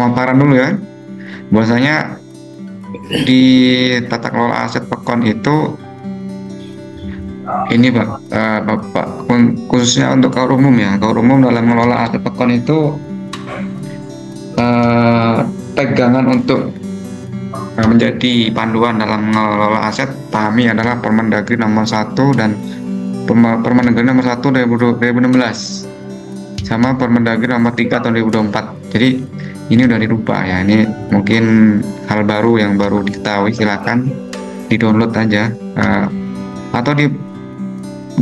pemaparan dulu ya. Bahwasanya di tata kelola aset pekon itu ini Pak, Bapak khususnya untuk kaum umum ya. Kaum umum dalam mengelola aset pekon itu pegangan untuk menjadi panduan dalam mengelola aset kami adalah Permendagri nomor 1 dan Permendagri nomor 1 2016 sama Permendagri nomor 3 tahun 2024. Jadi ini udah dirubah ya. Ini mungkin hal baru yang baru diketahui, silakan di-download aja atau di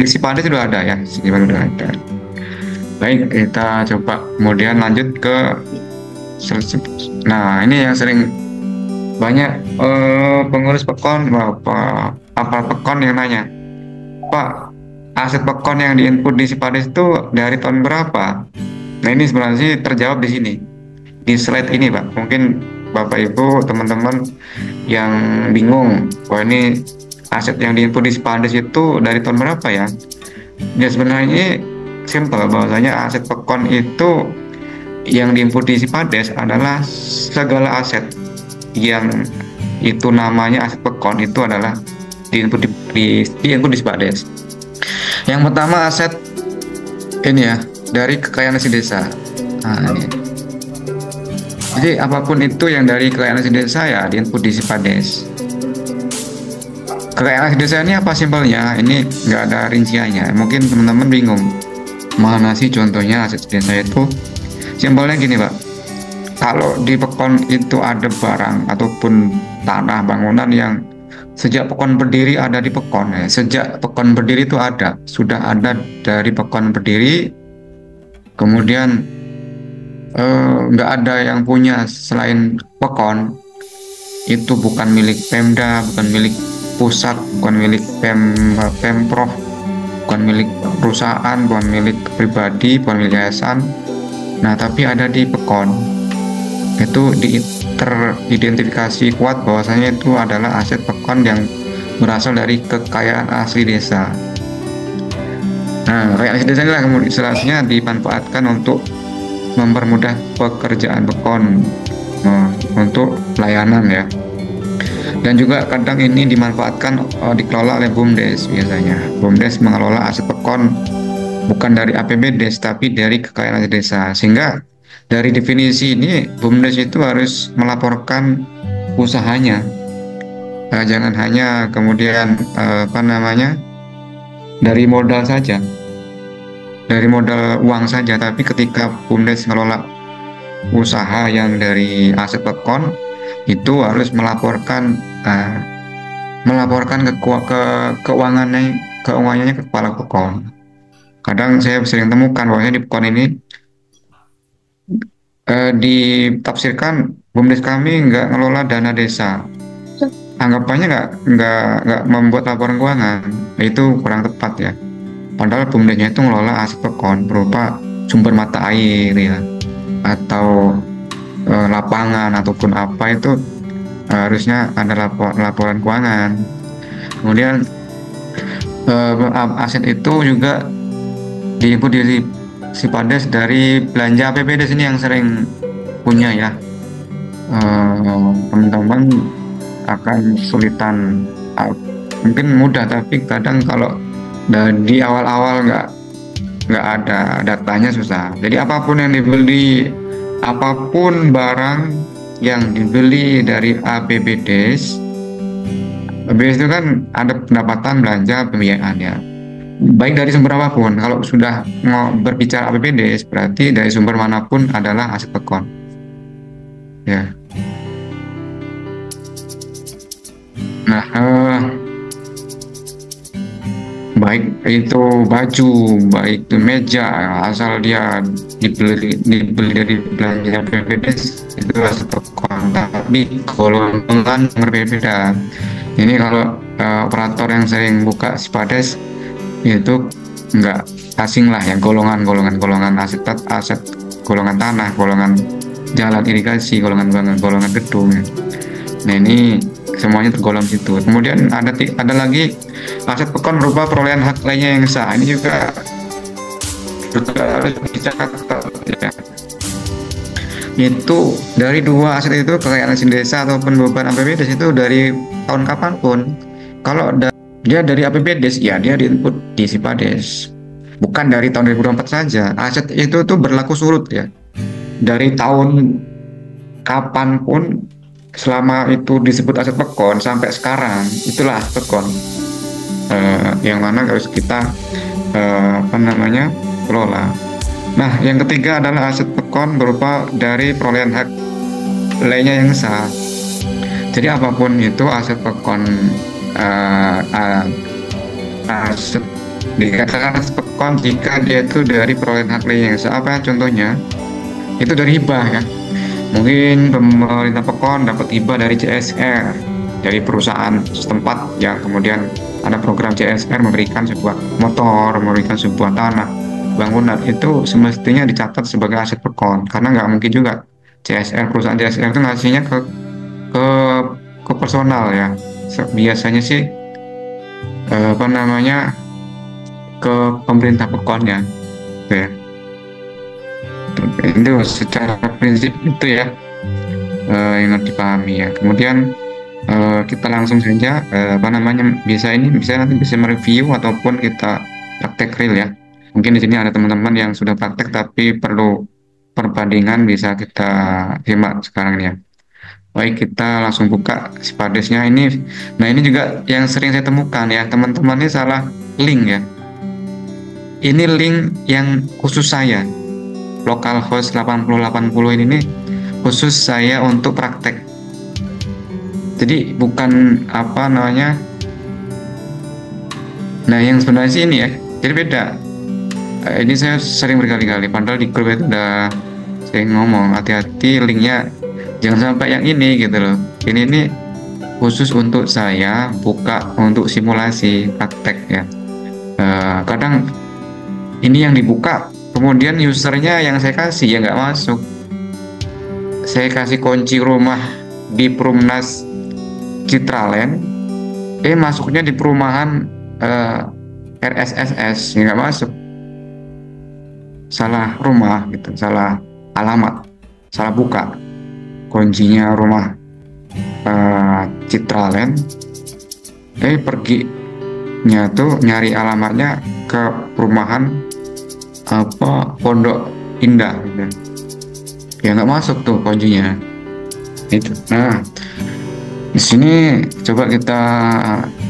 Sipades sudah ada ya, Sipades sudah ada. Baik, kita coba kemudian lanjut ke ini yang sering banyak pengurus pekon apa pekon yang nanya, Pak, aset pekon yang diinput di Sipades itu dari tahun berapa? Nah ini sebenarnya sih terjawab di sini, di slide ini Pak. Mungkin Bapak Ibu teman-teman yang bingung, wah ini aset yang diinput di Sipades itu dari tahun berapa ya? Ya sebenarnya simple, bahwasanya aset pekon itu yang diinput di Sipades adalah segala aset yang itu namanya aset pekon itu adalah diinput di Sipades. Yang pertama aset ini ya, dari kekayaan asli desa. Nah, ini. Jadi apapun itu yang dari kekayaan asli desa ya diinput di Sipades. Kekayaan asli desa ini apa simpelnya? Ini nggak ada rinciannya. Mungkin teman-teman bingung, mana sih contohnya aset desa itu? Simpelnya gini Pak, kalau di pekon itu ada barang ataupun tanah bangunan yang sejak pekon berdiri ada di pekon ya. Sejak pekon berdiri itu sudah ada dari pekon berdiri, kemudian nggak ada yang punya selain pekon, itu bukan milik Pemda, bukan milik pusat, bukan milik Pemprov, bukan milik perusahaan, bukan milik pribadi, bukan milik yayasan. Nah tapi ada di pekon, itu teridentifikasi kuat bahwasanya itu adalah aset pekon yang berasal dari kekayaan asli desa. Nah kekayaan asli desa inilah kemudian selanjutnya dimanfaatkan untuk mempermudah pekerjaan pekon untuk pelayanan ya, dan juga kadang ini dimanfaatkan dikelola oleh BUMDes. Biasanya BUMDes mengelola aset pekon bukan dari APBDes tapi dari kekayaan asli desa, sehingga dari definisi ini BUMDes itu harus melaporkan usahanya, jangan hanya kemudian dari modal saja, dari modal uang saja, tapi ketika BUMDes mengelola usaha yang dari aset pekon itu harus melaporkan keuangannya ke kepala pekon. Kadang saya sering temukan bahwasanya di pekon ini ditafsirkan BUMDes kami nggak ngelola dana desa, anggapannya nggak membuat laporan keuangan. Itu kurang tepat ya, padahal BUMDesnya itu ngelola aset pekon berupa sumber mata air ya, atau lapangan ataupun apa, itu harusnya ada laporan keuangan. Kemudian aset itu juga diinput di Sipades dari belanja APBDes. Ini yang sering punya ya, teman-teman akan kesulitan, mungkin mudah tapi kadang kalau di awal-awal nggak ada datanya susah. Jadi apapun yang dibeli, apapun barang yang dibeli dari APBDes itu kan ada pendapatan belanja pembiayaan ya, baik dari sumber apapun. Kalau sudah mau berbicara APBDes berarti dari sumber manapun adalah aset pekon ya. Nah baik itu baju, baik itu meja, asal dia dibeli dari belanja APBDes itu aset pekon, tapi golongan berbeda. Ini kalau operator yang sering buka Sipades itu nggak asing lah yang golongan aset, golongan tanah, golongan jalan irigasi, golongan gedung. Nah ini semuanya tergolong situ. Kemudian ada lagi aset pekon berupa perolehan hak lainnya yang sah. Ini juga harus dicatat ya. Itu dari dua aset itu, kekayaan mesin desa ataupun beban APBDes itu dari tahun kapanpun. Kalau dia dari APBDes, ya dia diinput di Sipades. Bukan dari tahun 2024 saja. Aset itu tuh berlaku surut ya. Dari tahun kapanpun, selama itu disebut aset pekon sampai sekarang, itulah aset pekon. Yang mana harus kita apa namanya kelola. Nah, yang ketiga adalah aset pekon berupa dari perolehan hak lainnya yang sah. Jadi apapun itu aset pekon, aset dikatakan aset pekon jika dia itu dari perolehan hak lainnya yang sah. Apa contohnya? Itu dari hibah ya. Mungkin pemerintah pekon dapat hibah dari CSR, dari perusahaan setempat yang kemudian ada program CSR memberikan sebuah motor, memberikan sebuah tanah, bangunan, itu semestinya dicatat sebagai aset pekon, karena nggak mungkin juga perusahaan CSR itu ngasihnya ke ke personal ya. Biasanya sih apa namanya ke pemerintah pekonnya gitu ya. Itu secara prinsip itu ya, yang harus dipahami ya. Kemudian kita langsung saja apa namanya bisa nanti bisa mereview ataupun kita praktek real ya. Mungkin di sini ada teman-teman yang sudah praktek tapi perlu perbandingan, bisa kita simak sekarang ya. Baik, kita langsung buka Sipadesnya ini. Nah, ini juga yang sering saya temukan ya, teman-teman ini salah link ya. Ini link yang khusus saya, localhost 8080 ini nih, khusus saya untuk praktek. Jadi bukan apa namanya. Nah, yang sebenarnya sih ini ya, jadi beda. Ini saya sering berkali-kali, padahal di grup itu udah saya ngomong hati-hati linknya jangan sampai yang ini gitu loh. Ini khusus untuk saya buka untuk simulasi praktek ya. Kadang ini yang dibuka, kemudian usernya yang saya kasih ya nggak masuk. Saya kasih kunci rumah di Perumnas Citraland, masuknya di perumahan RSSS, ya nggak masuk. Salah rumah gitu, salah alamat, salah buka. Kuncinya rumah Citraland, perginya tuh nyari alamatnya ke perumahan apa Pondok Indah gitu. Ya nggak masuk tuh kuncinya itu. Nah, di sini coba kita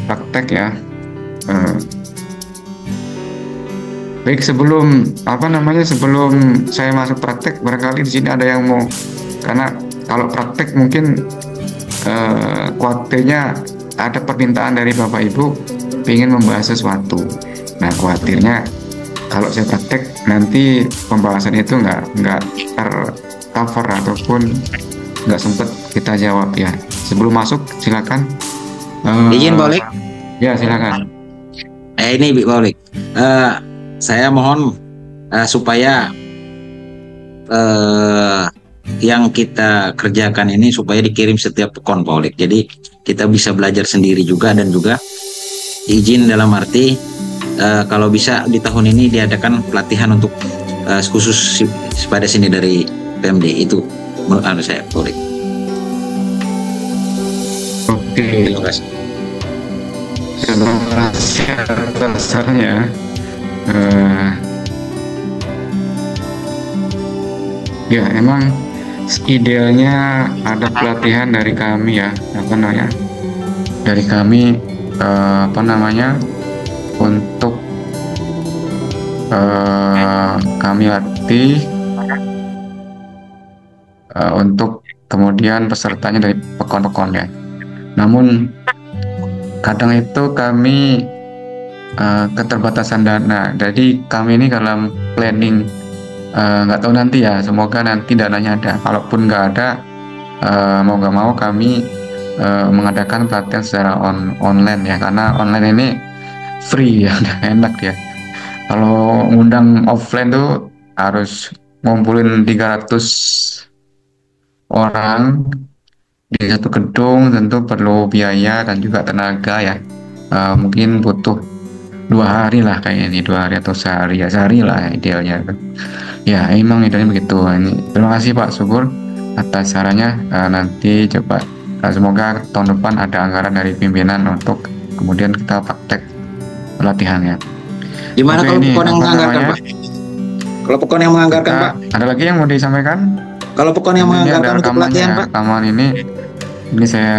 praktek ya. Baik, sebelum saya masuk praktek, barangkali di sini ada yang mau, karena kalau praktek mungkin khawatirnya ada permintaan dari Bapak Ibu ingin membahas sesuatu. Nah, khawatirnya kalau saya praktek nanti pembahasan itu nggak tercover ataupun nggak sempat kita jawab ya. Sebelum masuk silakan. Izin Bolik. Ya silakan. Ini Bolik. Saya mohon supaya yang kita kerjakan ini supaya dikirim setiap pekon Bolik. Jadi kita bisa belajar sendiri juga, dan juga izin dalam arti kalau bisa di tahun ini diadakan pelatihan untuk khusus pada sini dari PMD. Itu menurut saya Bolik. Oke. Terima kasih. Terima kasih atas sarannya. Ya, emang idealnya ada pelatihan dari kami ya, dari kami untuk kami latih untuk kemudian pesertanya dari pekon-pekon ya. Namun kadang itu kami keterbatasan dana, jadi kami ini dalam planning nggak tahu nanti ya, semoga nanti dananya ada. Kalaupun nggak ada, mau nggak mau kami mengadakan pelatihan secara online ya, karena online ini free ya, udah enak ya. Kalau ngundang offline tuh harus ngumpulin 300 orang di satu gedung, tentu perlu biaya dan juga tenaga ya. Mungkin butuh 2 hari lah kayaknya ini, 2 hari atau sehari ya, sehari lah idealnya. Ya emang idealnya begitu. Ini terima kasih Pak Subur atas sarannya. Nanti coba semoga tahun depan ada anggaran dari pimpinan untuk kemudian kita praktek pelatihannya. Gimana Oke, kalau ini pekon yang apa menganggarkan, namanya? Pak? Kalau pekon yang menganggarkan, Pak? Ada lagi yang mau disampaikan? Kalau pekon yang Ini ada menganggarkan untuk rekamannya pelatihan, ya. Pak? Rekaman ini saya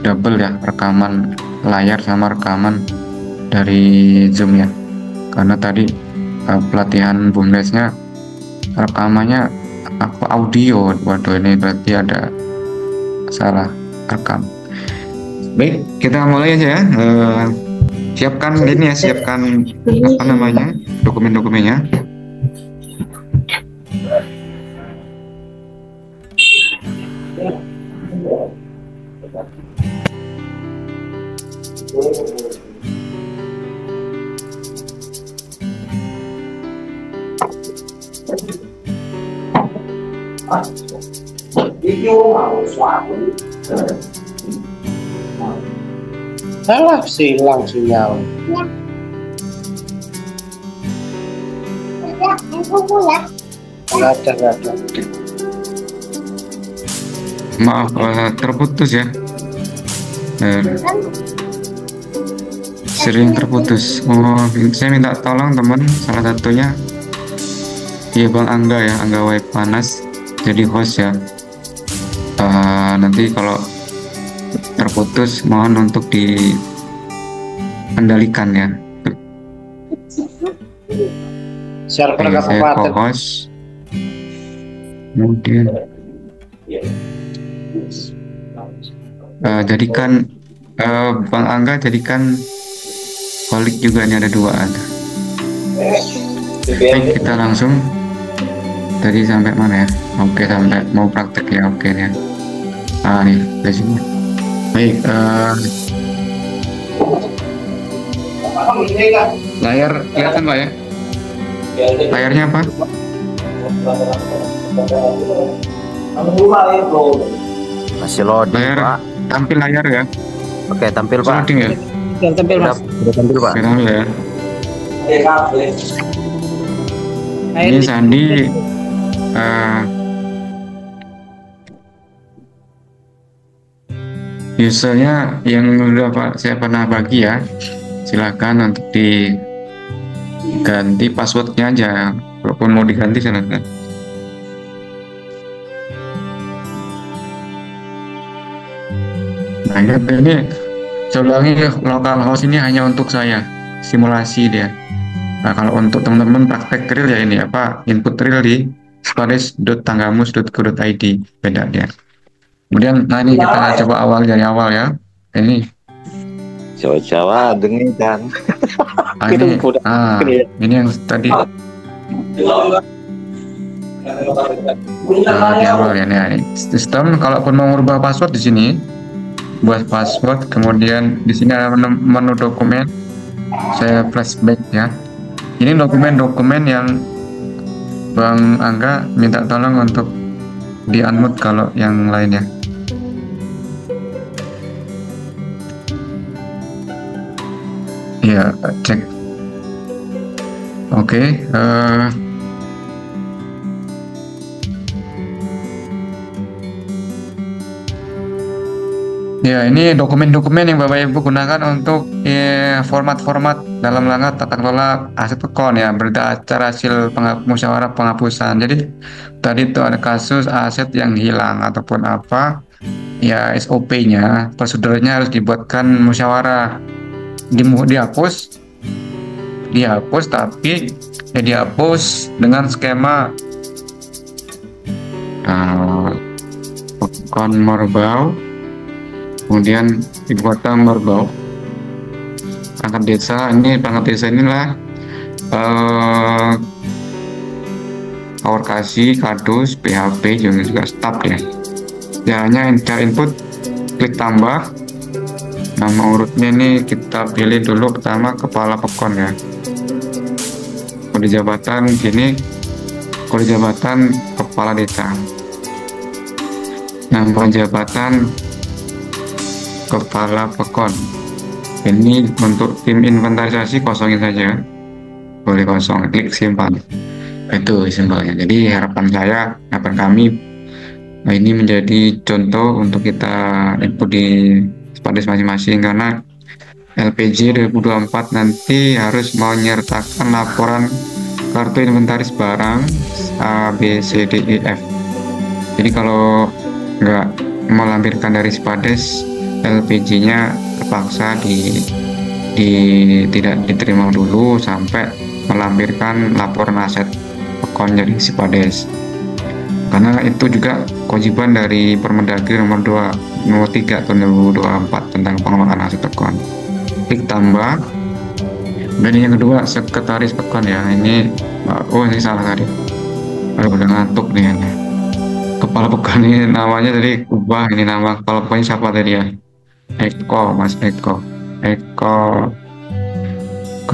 double ya, rekaman layar sama rekaman dari Zoom ya. Karena tadi pelatihan BUMDesnya rekamannya apa audio. Waduh, ini berarti ada salah rekam. Baik, kita mulai aja ya. Siapkan ini ya, siapkan apa namanya, dokumen-dokumennya. Salah silang sinyal. Nggak ada. Maaf, terputus ya. Sering terputus. Oh, saya minta tolong teman, salah satunya ya Bang Angga ya, Angga Waip Panas jadi host ya. Nanti kalau terputus mohon untuk dikendalikan ya. Server Oke, saya kabupaten. co-host. Kemudian jadikan Bang Angga jadikan kolik juga, ini ada 2 ada. Baik, kita langsung tadi sampai mana ya? Oke, sampai mau praktek ya. Oke nih. Nih dari sini. Baik, layar kelihatan Pak ya? Layarnya apa? Masih loading, Layar Pak. tampil layar ya? Oke, tampil, Sudah Pak. loading ya? Yang tampil mas. Sudah tampil, Pak. Oke, tampil ya. Air Ini di- Sandi eh, usernya yang udah Pak saya pernah bagi ya, silakan untuk diganti passwordnya aja, walaupun mau diganti silakan. Nah ini saya ulangi, localhost ini hanya untuk saya simulasi dia. Nah kalau untuk teman-teman praktek real ya ini apa, input real di sparis.tanggamus.co.id, beda dia. Kemudian nah ini kita coba awal dari awal ya. Ini Coba dengerin kan. ini yang tadi di awal ya. Nih, sistem kalaupun mau merubah password di sini, buat password, kemudian di sini ada menu dokumen. Saya flashback ya. Ini dokumen-dokumen yang Bang Angga minta tolong untuk di unmute kalau yang lainnya. Ya, cek. Oke, ya, ini dokumen-dokumen yang Bapak Ibu gunakan untuk format-format dalam rangka tata kelola aset pekon ya, berita acara hasil musyawarah penghapusan. Jadi tadi itu ada kasus aset yang hilang ataupun apa, ya SOP-nya, prosedurnya harus dibuatkan musyawarah, dihapus tapi ya dihapus dengan skema pekon Merbau. Kemudian ibu kota Merbau, perangkat desa inilah Kawarkasi, Kadus, PHP juga staf ya. Caranya cara input, klik tambah, nama urutnya ini kita pilih dulu pertama kepala pekon ya. Kode jabatan sini, kode jabatan kepala desa. Nama jabatan kepala pekon. Ini untuk tim inventarisasi kosongin saja, boleh kosong, klik simpan. Itu simpelnya. Jadi harapan kami, nah ini menjadi contoh untuk kita input di Spades masing-masing, karena LPG 2024 nanti harus menyertakan laporan kartu inventaris barang A, B, C, D, E, F. Jadi kalau nggak melampirkan dari Spades, LPG-nya terpaksa tidak diterima dulu sampai melampirkan laporan aset pekon dari Spades. Karena itu juga kewajiban dari Permendagri nomor 3 tahun 2024 tentang pengelolaan aset pekon. Klik tambah. Dan yang kedua sekretaris pekon ya. Ini ini salah tadi. Udah ngantuk nih ya. Kepala pekon ini namanya tadi ubah, ini nama kepala pekonnya siapa tadi ya? Eko, Mas Eko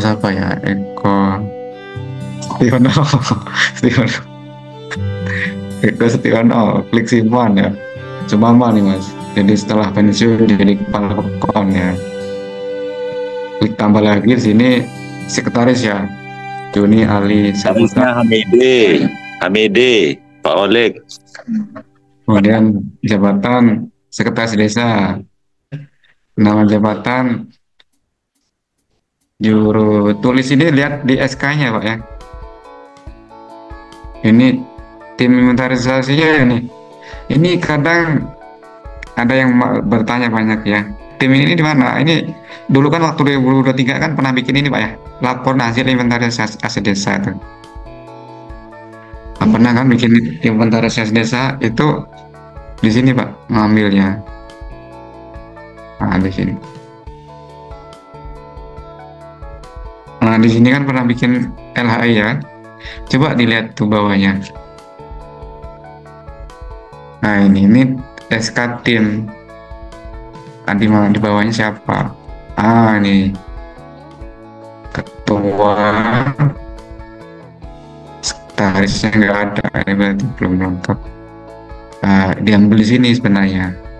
siapa ya? Eko Setiono, klik simpan ya. Sumama nih Mas. Jadi setelah pensiun jadi kepala pekon ya. Klik tambah lagi di sini sekretaris ya. Juni Ali Saputra. Hamide, Pak Oleg. Kemudian jabatan sekretaris desa. Nama jabatan juru tulis, ini lihat di SK-nya Pak ya. Ini tim inventarisasinya ini. Ini kadang ada yang bertanya banyak ya. Tim ini di mana? Ini dulu kan waktu 2023 kan pernah bikin ini Pak ya. Laporan hasil inventarisasi aset desa itu. Pernah kan bikin inventarisasi desa itu di sini Pak ngambilnya. Nah, di sini. Nah, di sini kan pernah bikin LHI ya. Coba dilihat tuh bawahnya. Nah, ini SK tim. Nanti malah di bawahnya siapa? Ini ketua, sekretarisnya nggak ada. Ini berarti belum lengkap. Diambil di sini sebenarnya.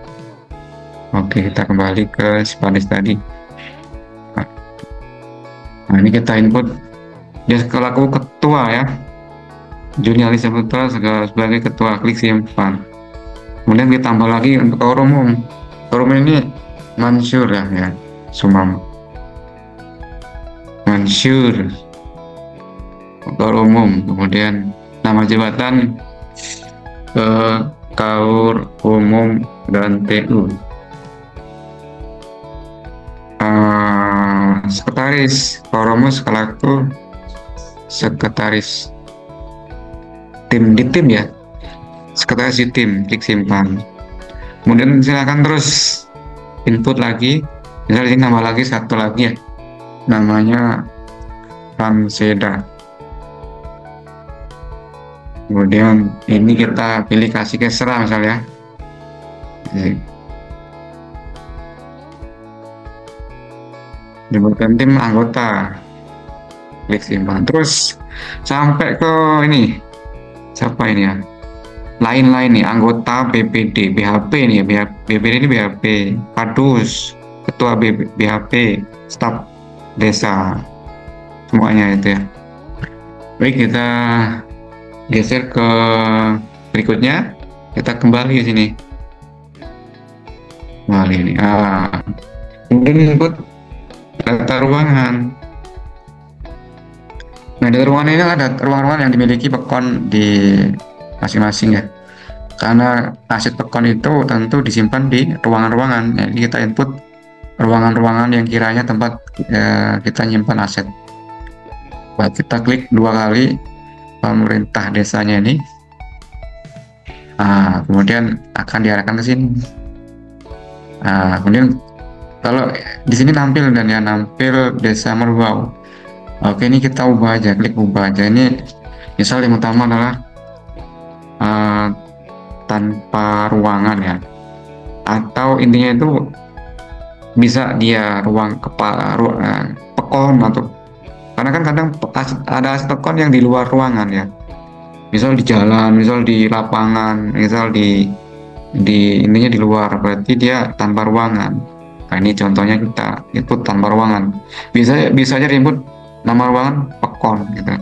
Oke, kita kembali ke Spades tadi. Nah, ini kita input dia selaku ketua ya. Juni Ali Saputra sebagai ketua, klik simpan. Kemudian kita tambah lagi untuk ketua umum. Ketua umum ini Mansur ya. Sumam. Mansur. Ketua umum. Kemudian nama jabatan Kaur Umum dan TU. Sekretaris Koromus selaku sekretaris tim di tim ya, sekretaris di tim, klik simpan. Kemudian silakan terus input lagi, misalnya ini nambah lagi satu lagi ya, namanya Ramseda. Kemudian ini kita pilih kasih Kesra misalnya. Jabatan tim anggota, klik simpan. Terus sampai ke ini siapa ini ya, lain-lain nih, anggota BPD, BHP nih ya, BPD ini BHP, Kadus, ketua BHP, staf desa, semuanya itu ya. Baik, kita geser ke berikutnya, kita kembali ke sini. Kembali ini, kemudian input data ruangan. Nah, data ruangan ini ada ruang-ruangan yang dimiliki pekon di masing-masing ya. Karena aset pekon itu tentu disimpan di ruangan-ruangan. Jadi kita input ruangan-ruangan yang kiranya tempat kita nyimpan aset. Baik, kita klik 2 kali pemerintah desanya ini. Kemudian akan diarahkan ke sini. Kemudian kalau di sini nampil dan ya, nampil desa Merbau. Oke, ini kita ubah aja, klik ubah aja. Ini misal yang utama adalah tanpa ruangan ya, atau intinya itu bisa dia ruang kepala pekon, atau karena kan kadang ada aset pekon yang di luar ruangan ya, misal di jalan, misal di lapangan, misal di intinya di luar, berarti dia tanpa ruangan. Nah, ini contohnya kita input tanpa ruangan. Bisa aja input nama ruangan pekon gitu.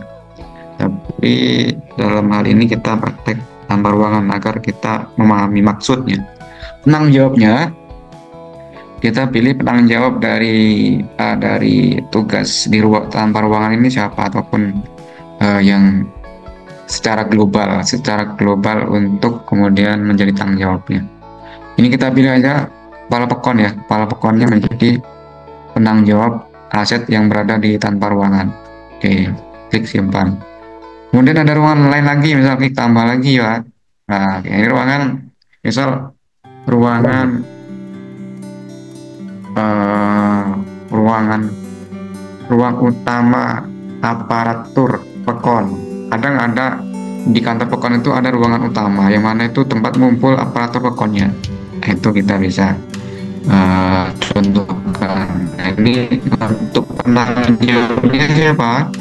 Tapi dalam hal ini kita praktek tanpa ruangan agar kita memahami maksudnya. Penanggung jawabnya, kita pilih penanggung jawab dari tugas di tanpa ruangan ini siapa, ataupun yang secara global untuk kemudian menjadi tanggung jawabnya. Ini kita pilih aja kepala pekon ya, kepala pekonnya menjadi penanggung jawab aset yang berada di tanpa ruangan. Oke, klik simpan. Kemudian ada ruangan lain lagi, misal klik tambah lagi ya. Nah, ini ruangan, misal ruangan ruang utama aparatur pekon. Kadang ada di kantor pekon itu ada ruangan utama yang mana itu tempat ngumpul aparatur pekonnya. Itu kita bisa contohkan. Nah, ini untuk penanggung jawabnya siapa?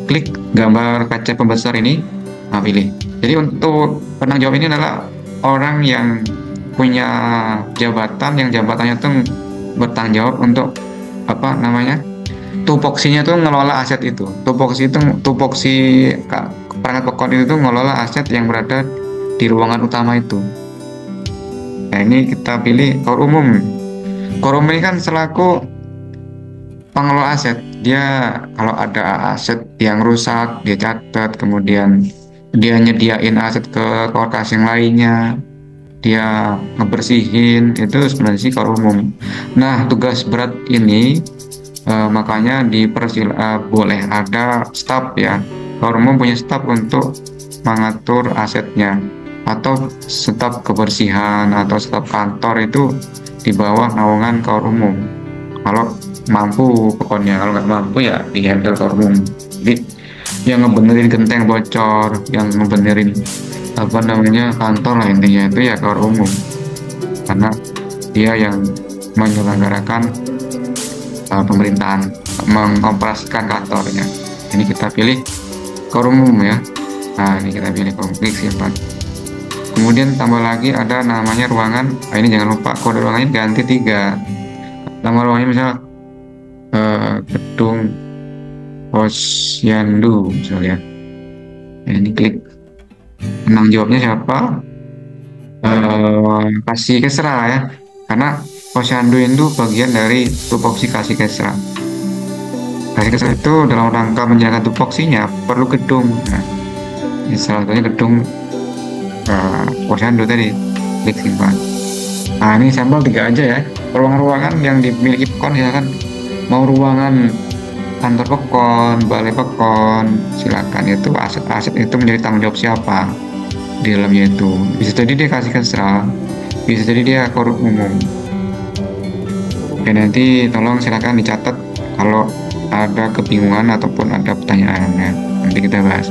Klik gambar kaca pembesar ini, pilih. Jadi untuk penanggung jawab ini adalah orang yang punya jabatan, yang jabatannya itu bertanggung jawab untuk tupoksinya itu ngelola aset itu. Tupoksi perangkat pekon itu ngelola aset yang berada di ruangan utama itu. Nah, ini kita pilih core umum. Core umum ini kan selaku pengelola aset. Dia kalau ada aset yang rusak, dia catat, kemudian dia nyediain aset ke core kas yang lainnya, dia ngebersihin, itu sebenarnya sih core umum. Nah, tugas berat ini makanya boleh ada staf ya. Core umum punya staf untuk mengatur asetnya, atau staf kebersihan atau staf kantor itu di bawah naungan core umum. Kalau mampu pokoknya, kalau nggak mampu ya di handle core umum. Jadi yang ngebenerin genteng bocor, yang ngebenerin kantor lah, intinya itu ya core umum, karena dia yang menyelenggarakan pemerintahan, mengoperasikan kantornya. Ini kita pilih core umum ya. Nah, ini kita pilih klik simpan. Kemudian tambah lagi ada namanya ruangan. Nah, ini jangan lupa kode ruangannya ganti 3. Nama ruangannya misal gedung Posyandu misalnya. Nah, ini klik penanggung jawabnya siapa? Kasih Kesra ya, karena Posyandu itu bagian dari tupoksi Kasih Kesra. Kasih Kesra itu dalam rangka menjalankan tupoksinya perlu gedung. Nah, ini salah satunya gedung Posyandu tadi. Klik simpan. Nah, ini sampel 3 aja ya. Ruangan-ruangan yang dimiliki pekon silakan. Mau ruangan kantor pekon, balai pekon, silakan. Itu aset-aset itu menjadi tanggung jawab siapa di dalamnya itu. Bisa jadi dia Kasih Kesra, bisa jadi dia core umum. Oke, nanti tolong silakan dicatat kalau ada kebingungan ataupun ada pertanyaan ya. Nanti kita bahas.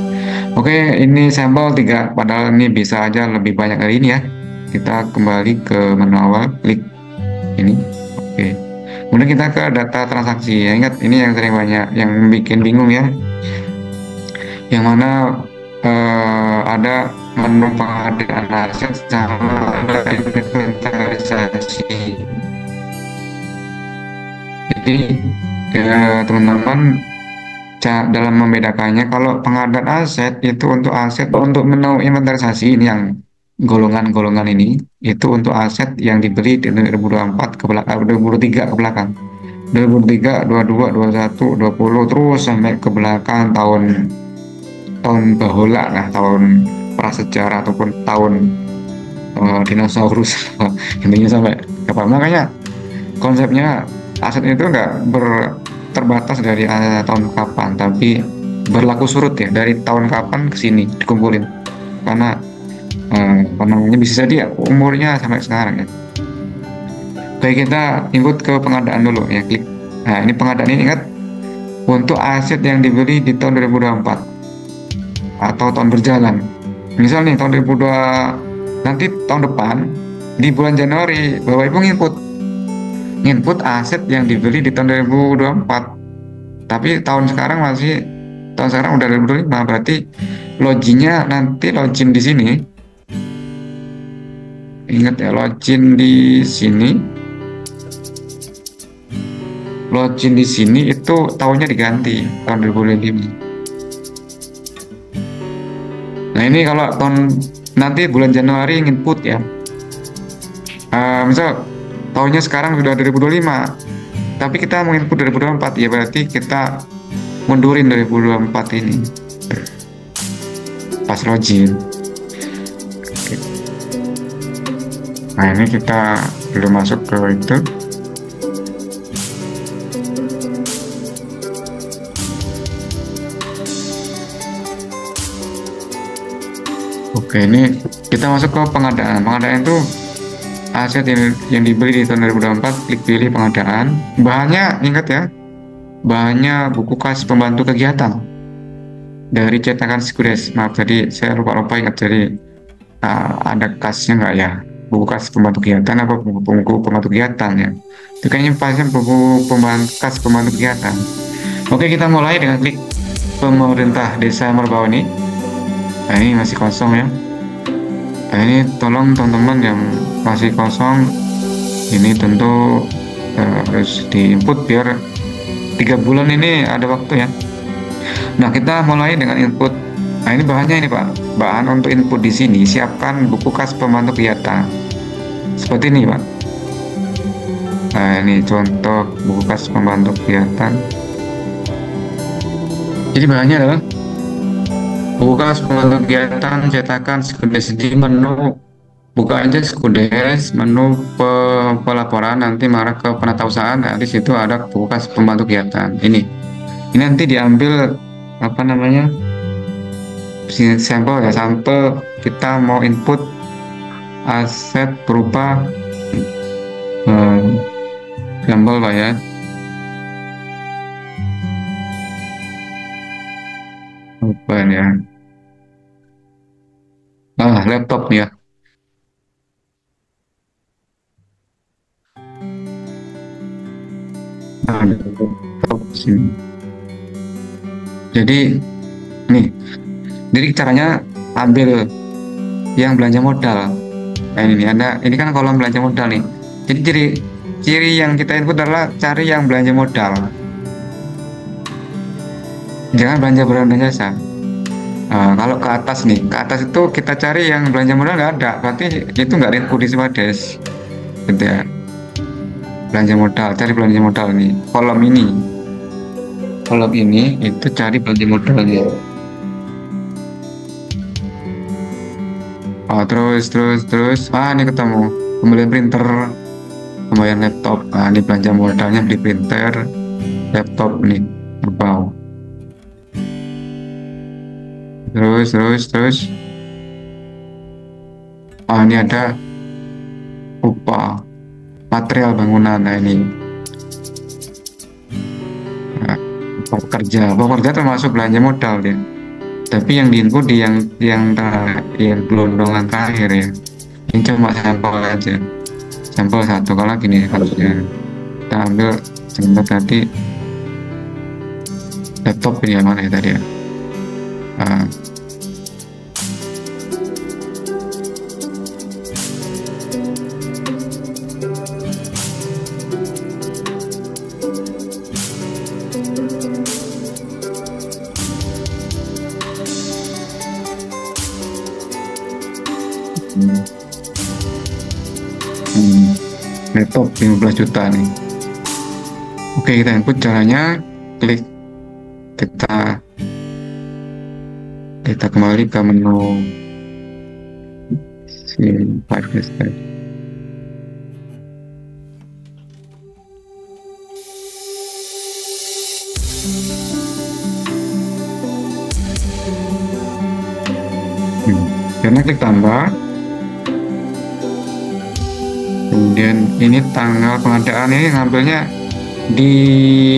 Oke, ini sampel 3, padahal ini bisa aja lebih banyak dari ini ya. Kita kembali ke menu awal, klik ini. Oke. Kemudian kita ke data transaksi. Ya, ingat ini yang sering banyak yang bikin bingung ya. Yang mana ada menu pengadaan aset sama ada inventarisasi. Jadi teman-teman dalam membedakannya, kalau pengadaan aset itu untuk menu inventarisasi ini yang golongan-golongan ini itu untuk aset yang dibeli di 2024 ke belakang, 2023 ke belakang, 2023, 22, 21, 20 terus sampai ke belakang tahun bahola lah, tahun prasejarah ataupun tahun dinosaurus intinya sampai kapan. Makanya konsepnya aset itu nggak terbatas dari tahun kapan, tapi berlaku surut ya, dari tahun kapan ke sini dikumpulin, karena namanya bisa jadi ya, umurnya sampai sekarang ya. Baik, kita input ke pengadaan dulu ya, klik. Nah, ini pengadaan ini ingat untuk aset yang dibeli di tahun 2024 atau tahun berjalan. Misal nih tahun 2022, nanti tahun depan di bulan Januari Bapak Ibu nginput aset yang dibeli di tahun 2024, tapi tahun sekarang udah 2025, berarti login di sini. Ingat ya, login di sini login di sini itu tahunnya diganti tahun 2005. Nah ini kalau nanti bulan Januari input ya, misal tahunnya sekarang sudah 2025, tapi kita mau input 2024 ya, berarti kita mundurin 2024 ini pas login. Oke. Nah ini kita belum masuk ke itu. Oke, ini kita masuk ke pengadaan. Pengadaan itu aset yang dibeli di tahun 2024, klik pilih pengadaan. Bahannya, ingat ya, bahannya buku kas pembantu kegiatan dari cetakan Sikudes. Maaf, tadi saya lupa ingat, jadi ada kasnya nggak ya? Buku kas pembantu kegiatan apa buku pembantu kegiatan ya? Itu kayaknya pasnya buku kas pembantu kegiatan. Oke, kita mulai dengan klik pemerintah desa Merbau ini. Nah ini masih kosong ya. Nah ini tolong teman-teman yang masih kosong ini tentu harus diinput biar 3 bulan ini ada waktu ya. Nah kita mulai dengan input. Nah ini bahannya ini Pak, bahan untuk input di sini siapkan buku kas pembantu kegiatan seperti ini Pak. Nah ini contoh buku kas pembantu kegiatan. Jadi bahannya adalah buku kas pembantu kegiatan cetakan Sikudes. Di menu buka aja Sikudes, menu pelaporan, nanti marah ke penatausahaan. Nah, di situ ada buku kas pembantu kegiatan. Ini nanti diambil apa namanya sampel ya, sampel kita mau input aset berupa sampel Pak ya. Apa ini ya? Laptop nih ya. Laptop sini. Jadi caranya ambil yang belanja modal. Nah ini kan kolom belanja modal nih. Jadi ciri yang kita input adalah cari yang belanja modal. Jangan belanja barang dan jasa. Kalau ke atas itu kita cari yang belanja modal nggak ada, berarti itu nggak input di Sikudes, gitu ya. Belanja modal, cari belanja modal nih. Kolom ini itu cari belanja modalnya. Terus. Ini ketemu pembelian printer, pembayaran laptop. Ini belanja modalnya beli printer, laptop nih berbau. Terus. Ini ada upah material bangunan. Nah ini pekerja termasuk belanja modal ya. Tapi yang diinput di yang gelondongan terakhir ya. Ini cuma sampel aja, sampel satu. Kalau gini harusnya kita ambil contoh tadi laptop ini yang mana ya tadi ya. Laptop 15 juta nih. Oke, kita input caranya, klik kita kembali ke menu Files tadi. Karena klik tambah. Kemudian ini tanggal pengadaan ini ngambilnya di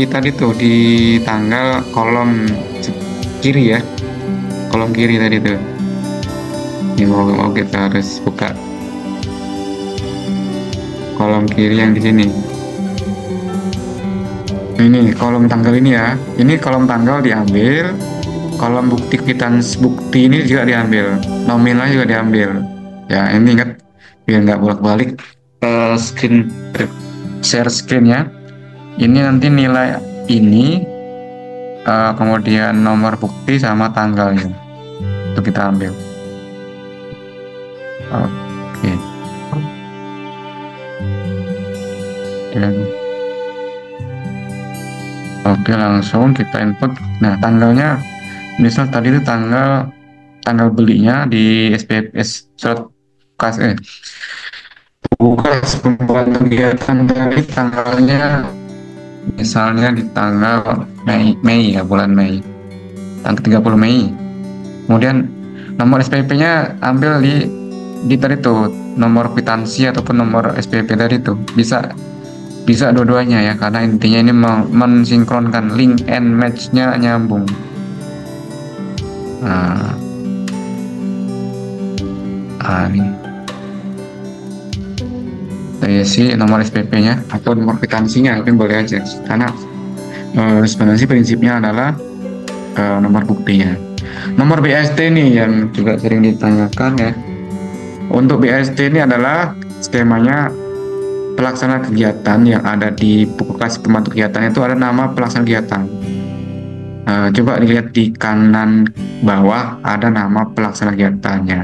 tadi tuh di tanggal kolom kiri ya, kolom kiri tadi tuh. Ini mau kita harus buka kolom kiri yang di sini. Ini kolom tanggal ini ya. Ini kolom tanggal diambil, kolom bukti kwitansi bukti ini juga diambil, nominal juga diambil. Ya ini ingat biar nggak bolak-balik. Share screen ya. Ini nanti nilai ini, kemudian nomor bukti sama tanggalnya itu kita ambil. Oke. Dan oke, langsung kita input. Nah, tanggalnya misal tadi itu tanggal belinya di SPPS surat bekas pembuatan kegiatan tadi tanggalnya misalnya di tanggal Mei ya, bulan Mei, tanggal 30 Mei. Kemudian nomor SPP-nya ambil di tadi tuh, nomor kwitansi ataupun nomor SPP tadi tuh. Bisa dua-duanya ya, karena intinya ini mensinkronkan, link and match-nya nyambung. Ini saya isi nomor SPP-nya atau nomor kwitansinya, tapi boleh aja, karena sebenarnya prinsipnya adalah nomor buktinya. Nomor BST nih yang juga sering ditanyakan ya. Untuk BST ini adalah skemanya pelaksana kegiatan yang ada di buku kas pembantu kegiatan, itu ada nama pelaksana kegiatan. Coba dilihat di kanan bawah ada nama pelaksana kegiatannya.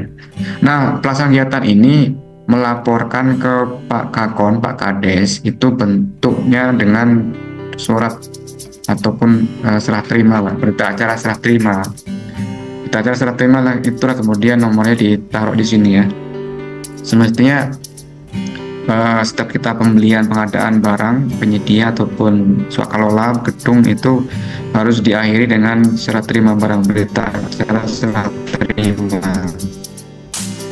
Nah, pelaksana kegiatan ini melaporkan ke Pak Kakon, Pak Kades, itu bentuknya dengan surat ataupun serah terima lah, berita acara serah terima. Berita acara serah terima lah, itulah kemudian nomornya ditaruh di sini ya. Semestinya setiap kita pembelian pengadaan barang penyedia ataupun swakalola gedung itu harus diakhiri dengan serah terima barang, berita acara serah terima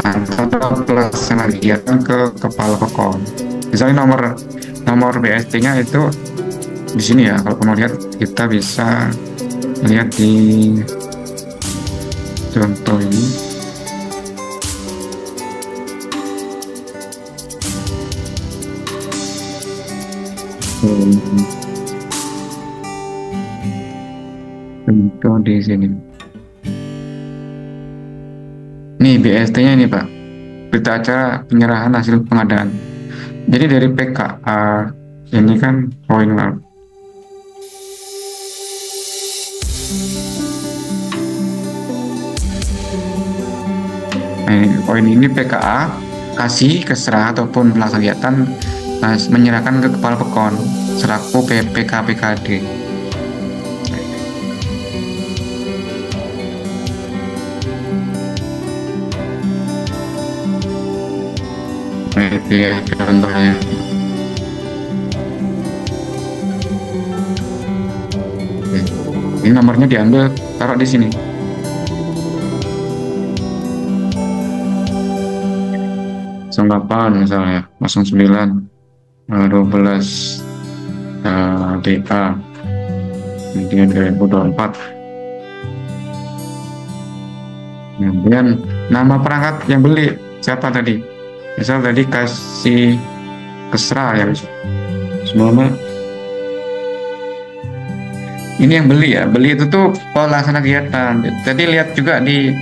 antara pelaksana kegiatan ke kepala pekon. Misalnya nomor BST-nya itu di sini ya. Kalau mau lihat, kita bisa lihat di contoh ini. Contoh di sini. Nih BST-nya ini Pak, berita acara penyerahan hasil pengadaan. Jadi dari PKA ini kan poin lah. Poin ini PKA kasih keserah ataupun pelaksana kegiatan menyerahkan ke kepala pekon selaku PKPKD. Itu ya contohnya. Oke. Ini nomornya diambil, taruh di sini. Songkapan misalnya 09 12 DA kemudian 2024. Kemudian nama perangkat yang beli siapa tadi? Misal tadi kasih kesra ya, semuanya ini yang beli ya. Beli itu tuh pelaksana kegiatan. Jadi lihat juga di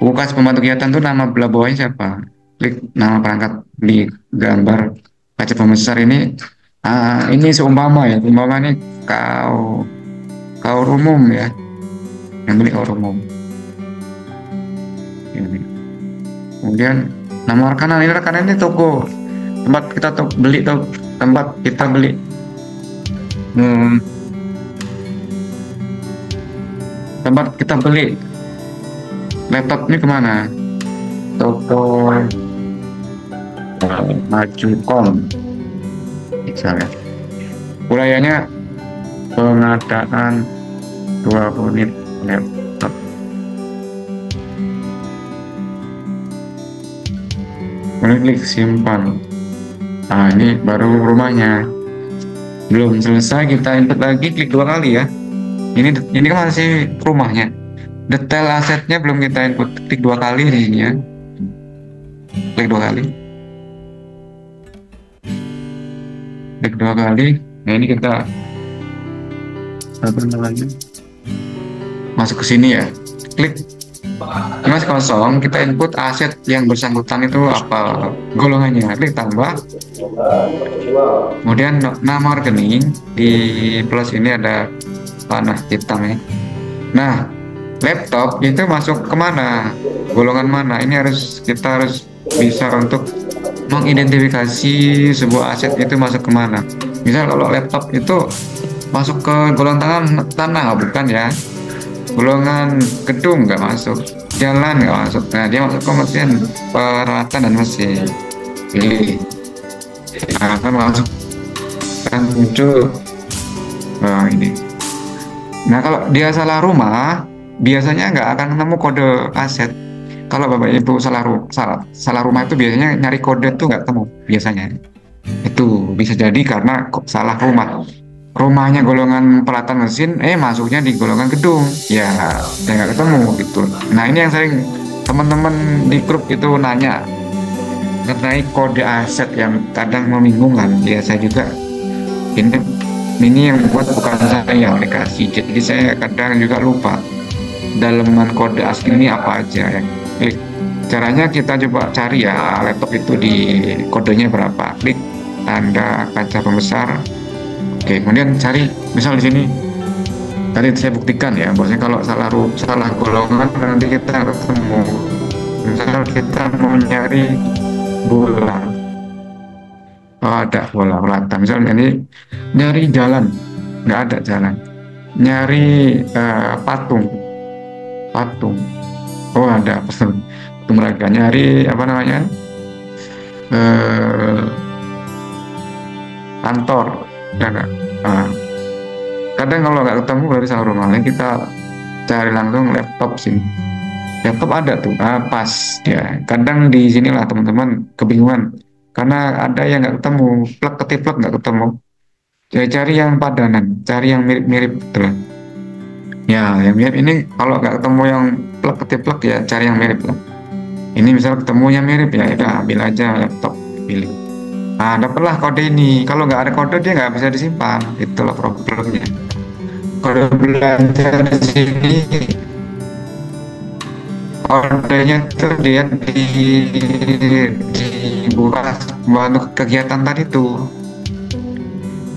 buku kas pembantu kegiatan tuh nama belah bawahnya siapa. Klik nama perangkat di gambar kaca pembesar ini. Ini seumpama ya, umpama ini kaur umum ya, yang beli kaur umum. Ini. Kemudian nama rekanan ini toko tempat kita tempat kita beli. Tempat kita beli laptop ini kemana? Toko Majukom misalnya. Wilayahnya pengadaan 2 unit laptop. Klik simpan. Ini baru rumahnya. Belum selesai, kita input lagi, klik 2 kali ya. Ini kan masih rumahnya. Detail asetnya belum kita input, klik 2 kali di sini ya. Klik 2 kali. Klik 2 kali. Nah, ini kita apa namanya? Masuk ke sini ya. Klik Mas kosong, kita input aset yang bersangkutan itu apa golongannya, klik tambah, kemudian nama rekening di plus ini ada panah hitam ya. Nah, laptop itu masuk kemana, golongan mana, ini kita harus bisa untuk mengidentifikasi sebuah aset itu masuk kemana. Misal kalau laptop itu masuk ke golongan tanah, bukan ya, golongan gedung nggak masuk, jalan nggak masuk. Nah, dia masuk ke mesin, peralatan dan mesin, pilih. Nah, akan masuk, kan muncul ini. Nah, kalau dia salah rumah, biasanya nggak akan ketemu kode aset. Kalau Bapak Ibu salah rumah itu biasanya nyari kode tuh nggak ketemu biasanya. Itu bisa jadi karena kok salah rumah. Rumahnya golongan peralatan mesin, masuknya di golongan gedung, ya nggak ketemu gitu. Nah, ini yang sering teman-teman di grup itu nanya mengenai kode aset yang kadang membingungkan. Ya saya juga ini yang buat bukan saya yang dikasih, jadi saya kadang juga lupa dalaman kode aset ini apa aja ya. Caranya kita coba cari ya laptop itu di kodenya berapa, klik tanda kaca pembesar. Oke, kemudian cari, misal di sini tadi saya buktikan ya, bahwasanya kalau salah golongan nanti kita ketemu. Misal kita mau nyari bola, ada bola rata, misalnya ini nyari jalan, nggak ada jalan, nyari patung, oh ada patung mereka, nyari apa namanya, kantor. Kadang kalau nggak ketemu berarti salah rumah. Kita cari langsung laptop sini. Laptop ada tuh, pas ya. Kadang di sinilah teman-teman kebingungan karena ada yang nggak ketemu, plug ketiplek nggak ketemu. Jadi cari yang padanan, cari yang mirip-mirip gitu lah. Ya, yang mirip ini kalau nggak ketemu yang plug ketiplek ya cari yang mirip lah. Ini misal ketemunya mirip ya, ambil aja laptop, pilih. Nah, dapatlah kode ini. Kalau nggak ada kode dia nggak bisa disimpan. Itulah problemnya. Kode belanja di sini, kodenya tuh dia dibuka untuk kegiatan tadi tuh.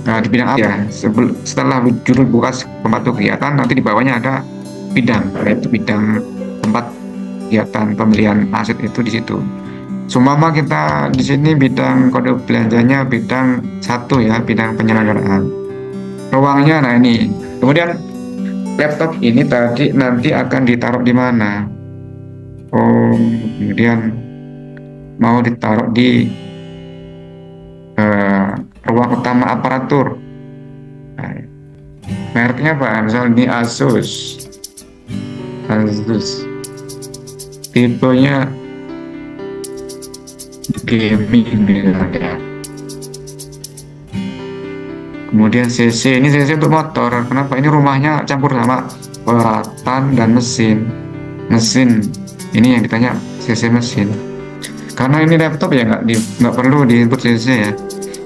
Nah, di bidang apa ya? Setelah judul buka pembantu kegiatan, nanti di bawahnya ada bidang, yaitu bidang tempat kegiatan pembelian aset itu di situ. Sumama kita di sini bidang kode belanjanya bidang 1 ya, bidang penyelenggaraan. Ruangnya, nah ini. Kemudian laptop ini tadi nanti akan ditaruh di mana? Oh, kemudian mau ditaruh di ruang utama aparatur. Nah, mereknya apa? Misalnya ini Asus. Tipenya gaming misalnya. Kemudian CC, ini CC untuk motor. Kenapa? Ini rumahnya campur sama peralatan dan mesin. Ini yang ditanya CC mesin. Karena ini laptop ya nggak perlu di input CC ya.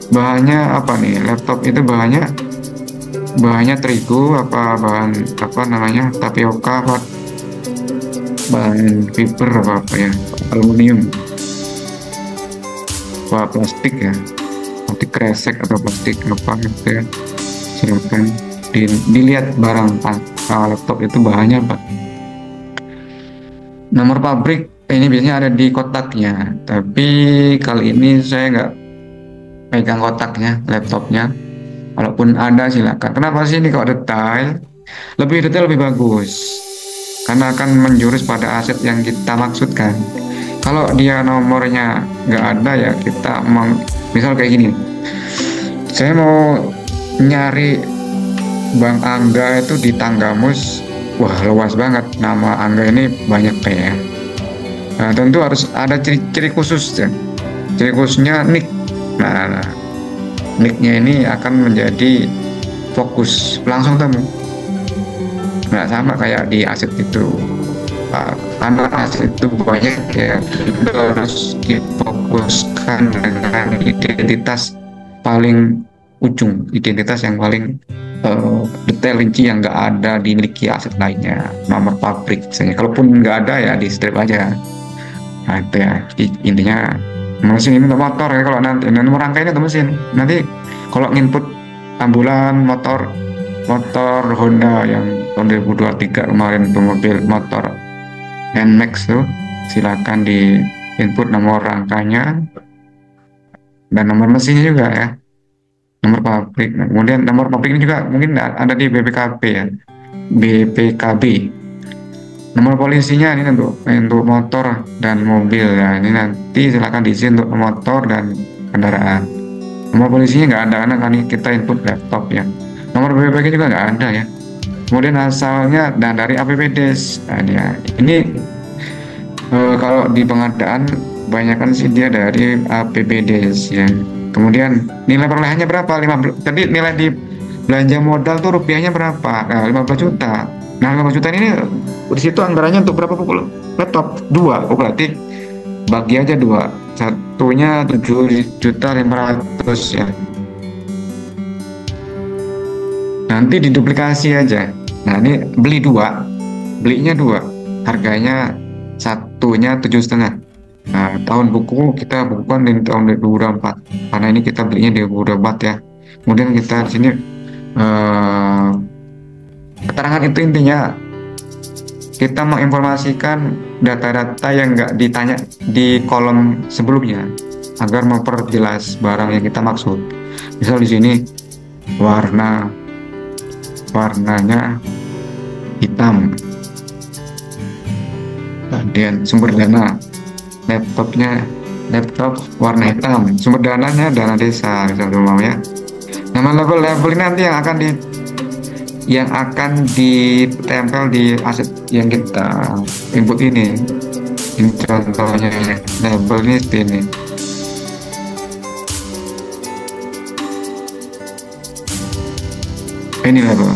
Bahannya apa nih? Laptop itu bahannya terigu bahan namanya tapioka bahan fiber apa ya, aluminium, plastik ya, plastik kresek atau plastik apa gitu ya. Silakan dilihat barang laptop itu bahannya apa. Nomor pabrik ini biasanya ada di kotaknya, tapi kali ini saya nggak pegang kotaknya laptopnya. Walaupun ada silakan. Kenapa sih ini kok detail? Lebih detail lebih bagus, karena akan menjurus pada aset yang kita maksudkan. Kalau dia nomornya nggak ada ya kita misal kayak gini, saya mau nyari Bang Angga itu di Tanggamus. Wah, luas banget, nama Angga ini banyak ya. Nah, tentu harus ada ciri khusus ya. Ciri khususnya nick. Nah, nicknya ini akan menjadi fokus langsung temu. Nggak sama kayak di aset itu. Karena aset itu banyak ya, harus difokuskan dengan identitas paling ujung, identitas yang paling detail rinci yang nggak ada dimiliki aset lainnya, nomor pabrik misalnya. Kalaupun nggak ada ya di strip aja. Nah itu ya intinya. Mesin ini untuk motor ya, kalau nanti nomor rangkainya untuk mesin. Nanti kalau nginput ambulan motor Honda yang tahun 2023 kemarin itu mobil motor NMAX tuh, silakan di input nomor rangkanya dan nomor mesinnya juga ya, nomor pabrik. Nah, kemudian nomor pabrik ini juga mungkin ada di BPKB ya, BPKB. Nomor polisinya ini untuk motor dan mobil ya, ini nanti silakan diisi untuk motor dan kendaraan. Nomor polisinya nggak ada karena kali kita input laptop ya. Nomor BPK juga nggak ada ya. Kemudian asalnya dari APBDes. Nah, ini kalau di pengadaan kebanyakan sih dia dari APBDes ya. Kemudian nilai perolehannya berapa? 15. Tadi nilai di belanja modal tuh rupiahnya berapa? Nah, 15 juta. Nah, 15 juta ini di situ anggarannya untuk berapa pukul? Laptop 2. Oh, berarti bagi aja 2. Satunya 7.500.000 ya. Nanti diduplikasi aja. Nah, ini belinya 2. Harganya satunya 7,5. Nah, tahun buku kita bukukan di tahun 2024. Karena ini kita belinya di 2024 ya. Kemudian kita di sini keterangan itu intinya kita menginformasikan data-data yang nggak ditanya di kolom sebelumnya agar memperjelas barang yang kita maksud. Misal di sini warnanya hitam, kemudian sumber dana laptop warna hitam, sumber dananya dana desa misalnya mau ya. Nama label ini nanti yang akan ditempel di aset yang kita input ini. Ini contohnya ya, label ini seperti ini. Ini label.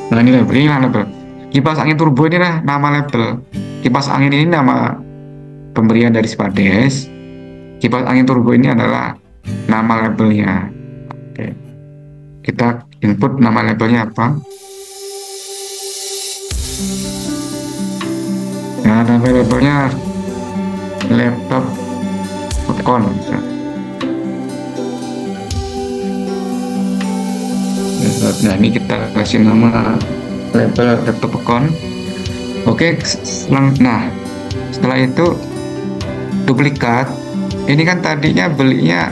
Nah ini label. Kipas angin turbo ini lah nama label. Kipas angin ini nama pemberian dari Spades. Kipas angin turbo ini adalah nama labelnya. Oke. Kita input nama labelnya apa? Nah, nama labelnya laptop Pekon. Nah, ini kita kasih nama label laptop Pekon. Oke, nah setelah itu duplikat. Ini kan tadinya belinya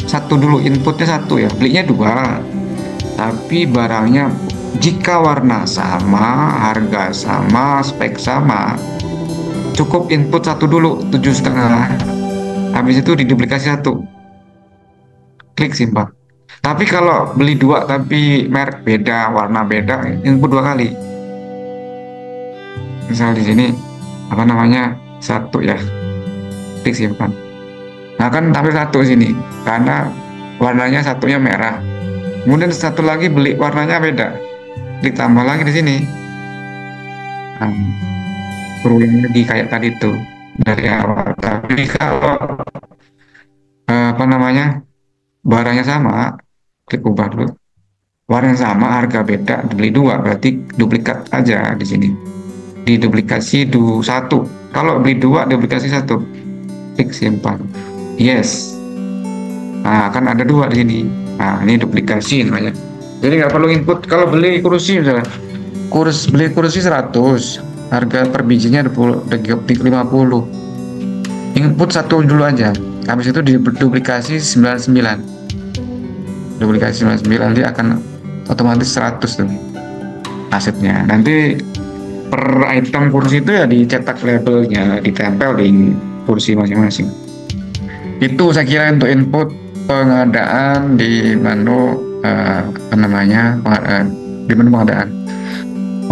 satu dulu, inputnya 1 ya, belinya 2, tapi barangnya jika warna sama, harga sama, spek sama, cukup input 1 dulu 7,5, habis itu diduplikasi 1, klik simpan. Tapi kalau beli 2 tapi merek beda, warna beda, input 2 kali. Misal di sini apa namanya 1 ya, klik simpan. Nah kan tampil 1 sini karena warnanya satunya merah. Kemudian satu lagi beli warnanya beda, klik tambah lagi di sini. Nah, berulang lagi kayak tadi tuh dari awal. Tapi kalau apa namanya barangnya sama, klik ubah dulu. Warna sama, harga beda, beli 2, berarti duplikat aja di sini. Diduplikasi 1. Kalau beli 2 duplikasi 1, klik simpan. Yes. Nah, kan ada 2 di sini. Nah, ini duplikasi namanya. Jadi nggak perlu input. Kalau beli kursi misalnya, beli kursi 100, harga per bijinya 50. Input 1 dulu aja. Habis itu diduplikasi 99. Duplikasi 99 nanti akan otomatis 100 tuh asetnya. Nanti per item kursi itu ya dicetak labelnya, ditempel di kursi masing-masing. Itu saya kira untuk input pengadaan di menu apa namanya di menu pengadaan.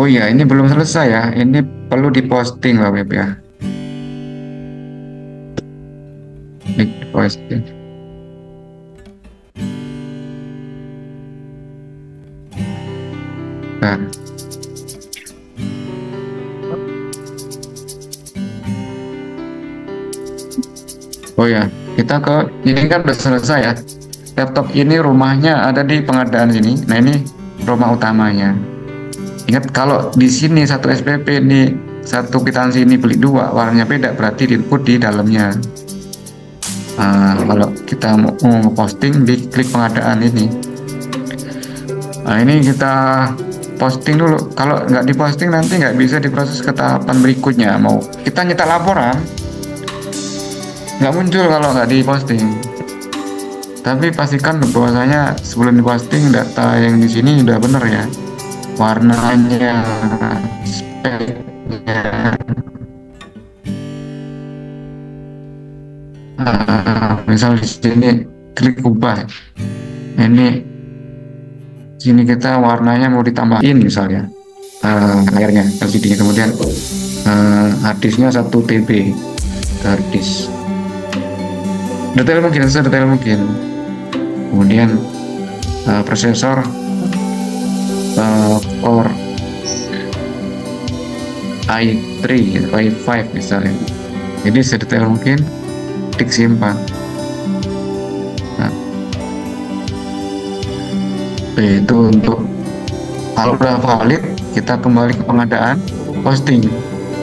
Oh iya, ini belum selesai ya, ini perlu diposting Pak Web ya. Diposting. Nah. Oh ya, kita ini kan udah selesai ya. laptop ini rumahnya ada di pengadaan sini. Nah ini rumah utamanya. Ingat kalau di sini satu SPP ini satu kwitansi ini beli dua, warnanya beda, berarti di input di dalamnya. Kalau kita mau ngeposting di klik pengadaan ini. Nah ini kita posting dulu. Kalau nggak diposting nanti nggak bisa diproses ke tahapan berikutnya. Mau kita nyetak laporan nggak muncul kalau nggak diposting. Tapi pastikan bahwasanya sebelum diposting data yang di sini udah bener ya, warnanya, speknya. Misal di sini klik ubah, ini sini kita warnanya mau ditambahin misalnya layarnya LCD-nya, kemudian harddisknya 1 TB harddisk, detail mungkin sedetail mungkin. Kemudian prosesor Core i3 i5 misalnya, jadi sedetail mungkin klik simpan. Itu untuk kalau udah valid kita kembali ke pengadaan, posting,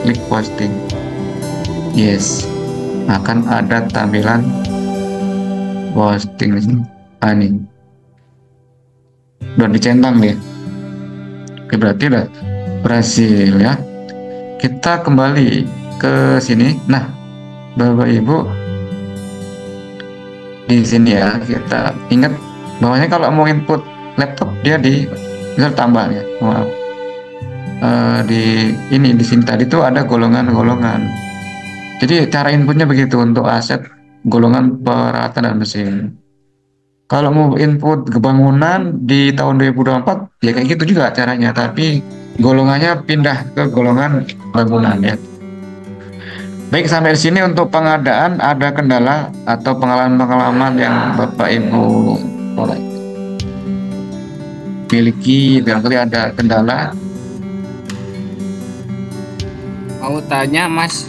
klik posting, yes, akan ada tampilan posting ini udah dicentang deh. Oke, berarti udah berhasil ya. Kita kembali ke sini. Nah Bapak Ibu, di sini ya kita ingat bahwanya kalau mau input laptop dia di misal tambah ya, maaf, di sini tadi tuh ada golongan-golongan. Jadi cara inputnya begitu untuk aset golongan peralatan dan mesin. Kalau mau input kebangunan di tahun 2024 ya kayak gitu juga caranya, tapi golongannya pindah ke golongan bangunan ya. Baik, sampai di sini untuk pengadaan. Ada kendala atau pengalaman-pengalaman yang Bapak Ibu miliki, barangkali ada kendala? Mau tanya Mas?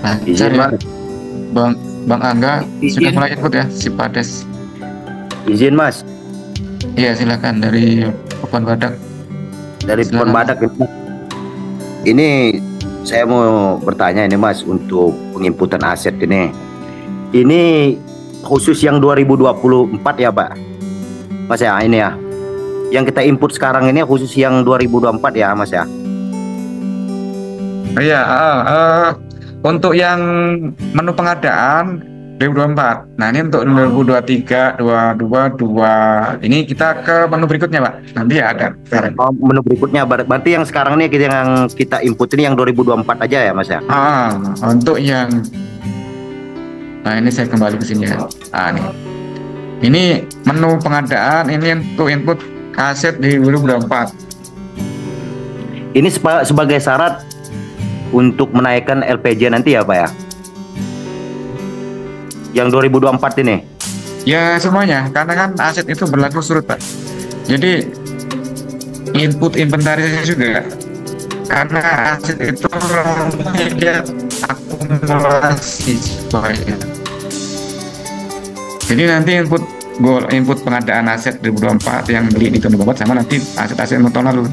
Lancar ya, Bang Angga sudah mulai input ya, si Pades. Izin Mas. Iya silakan, dari Pohon Badak. Dari Pohon Badak ini saya mau bertanya ini Mas, untuk penginputan aset ini khusus yang 2024 ya Pak Mas ya, ini ya yang kita input sekarang ini khusus yang 2024 ya Mas ya. Iya, untuk yang menu pengadaan 2024. Nah ini untuk 2023, 22, ini kita ke menu berikutnya Pak. Nanti ya ada. Menu berikutnya berarti yang sekarang ini yang kita input ini yang 2024 aja ya Mas ya. Untuk yang, nah ini saya kembali ke sini ya. Ini menu pengadaan, ini untuk input aset di 2024. Ini sebagai syarat untuk menaikkan LPJ nanti ya Pak ya, yang 2024 ini? Ya semuanya, karena kan aset itu berlaku surut Pak. Jadi input inventarisasi juga, karena aset itu dia akumulasi semuanya. Jadi nanti input pengadaan aset 2024 yang beli di tahun 2024 sama nanti aset-aset tahun lalu.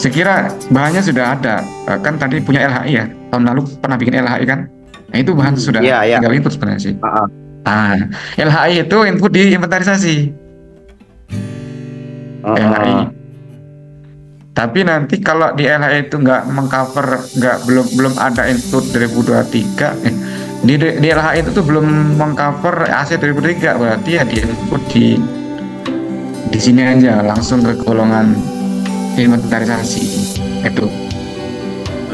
Sekira bahannya sudah ada, kan tadi punya LHI ya, tahun lalu pernah bikin LHI kan. Nah itu bahan sudah tinggal input sebenarnya sih. LHI itu input di inventarisasi. LHI. Tapi nanti kalau di LHI itu nggak mengcover, belum ada input 2023, di LHI itu tuh belum mengcover aset 2023, berarti ya di input di sini aja langsung ke golongan inventarisasi itu.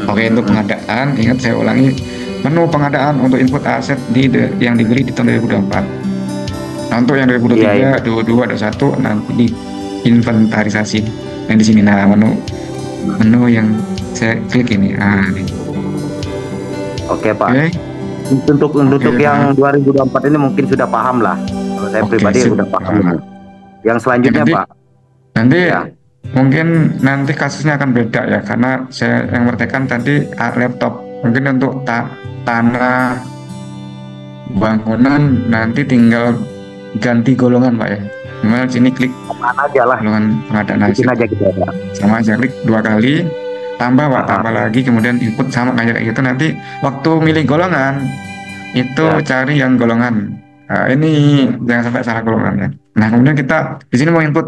Oke, untuk pengadaan, ingat saya ulangi, menu pengadaan untuk input aset yang dibeli di tahun 2024. Nah, untuk yang 2023, 22, 21 nanti di inventarisasi. Yang di sini, nah menu yang saya klik ini. Ini. Oke Pak. Untuk yang 2024 ini mungkin sudah paham lah. Kalau saya pribadi sudah paham. Yang selanjutnya Pak. Nanti mungkin nanti kasusnya akan beda ya, karena saya yang bertekan tadi laptop. Mungkin untuk tanah bangunan nanti tinggal ganti golongan Pak ya. Cuma sini klik Mana aja lah. golongan pengadaan hasil. Bikin aja gitu ya. Sama aja klik 2 kali, tambah Pak, tambah lagi, kemudian input sama kayak gitu. Nanti waktu milih golongan itu cari yang golongan. Nah, ini jangan sampai salah golongan ya. Nah, kemudian kita di sini mau input.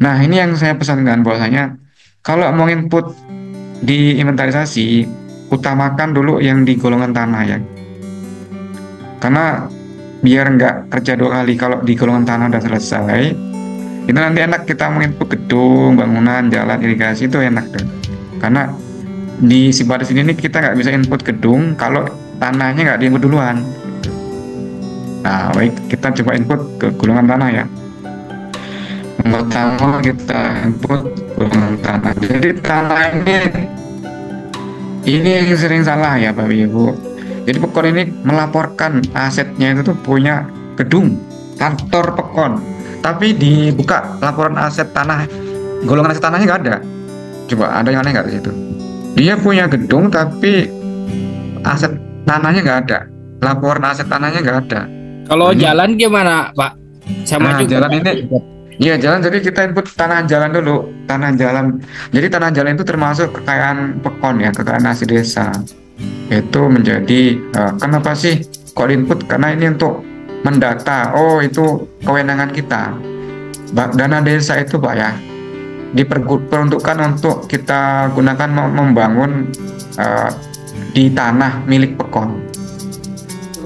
Nah, ini yang saya pesankan bahwasanya kalau mau input di inventarisasi, utamakan dulu yang di golongan tanah ya. Karena biar nggak kerja 2 kali. Kalau di golongan tanah udah selesai, itu nanti enak kita menginput gedung, bangunan, jalan, irigasi, itu enak deh. Karena di Siparis ini kita nggak bisa input gedung kalau tanahnya nggak diinput duluan. Nah, baik, kita coba input ke golongan tanah ya. Yang pertama kita input golongan tanah. Jadi tanah ini yang sering salah ya Bapak Ibu. Jadi Pekon ini melaporkan asetnya itu tuh punya gedung, kantor Pekon. Tapi dibuka laporan aset tanah, golongan aset tanahnya nggak ada. Coba ada yang aneh nggak di situ? Dia punya gedung tapi aset tanahnya nggak ada. Laporan aset tanahnya nggak ada. Kalau jalan gimana Pak? Sama Nah, juga. jalan ini, iya jalan. Jadi kita input tanah jalan dulu, tanah jalan. Jadi tanah jalan itu termasuk kekayaan Pekon ya, kekayaan asli desa. Itu menjadi kenapa sih kok input? Karena ini untuk mendata. Oh, itu kewenangan kita. Dana desa itu Pak ya diperuntukkan untuk kita gunakan membangun di tanah milik Pekon.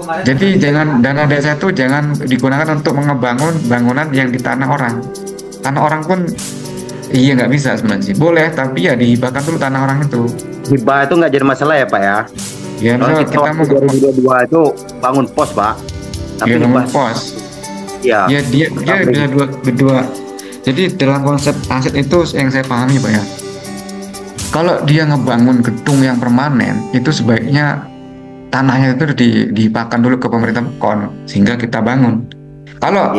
Jadi jangan dana desa itu jangan digunakan untuk mengebangun bangunan yang di tanah orang. Tanah orang pun iya nggak bisa sebenarnya sih. Boleh, tapi ya dihibahkan dulu tanah orang itu. Hibah itu nggak jadi masalah ya Pak ya. Ya, Kalau kita mau 2022 itu bangun pos Pak. Tapi ya, bangun hibah- pos. Ya. Ya dia bisa berdua. Jadi dalam konsep aset itu yang saya pahami Pak ya. Kalau dia ngebangun gedung yang permanen, itu sebaiknya tanahnya itu dihibahkan dulu ke pemerintah Pekon sehingga kita bangun. Kalau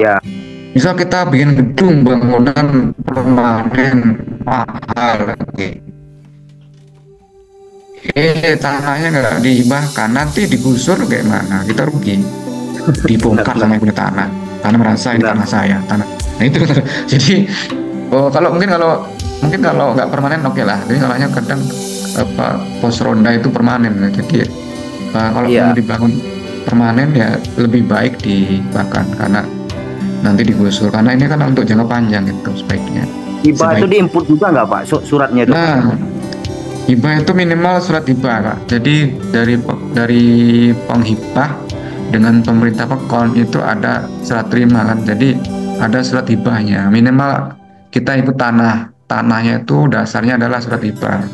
misal kita bikin gedung bangunan permanen mahal lagi, tanahnya nggak dihibahkan, nanti digusur kayak mana? Kita rugi, dibongkar sama yang punya tanah karena merasa ini tanah saya, tanah. Nah itu jadi kalau nggak permanen oke lah. Jadi kalanya kadang pos ronda itu permanen, jadi kalau mau dibangun permanen ya lebih baik dibakar karena nanti digusur, karena ini kan untuk jangka panjang itu sebaiknya. Hibah itu diinput juga nggak Pak suratnya itu? Nah, hibah itu minimal surat hibah Pak. Jadi dari penghibah dengan pemerintah Pekon itu ada serah terima kan. Jadi ada surat hibahnya. Minimal kita ikut tanahnya itu dasarnya adalah surat hibah.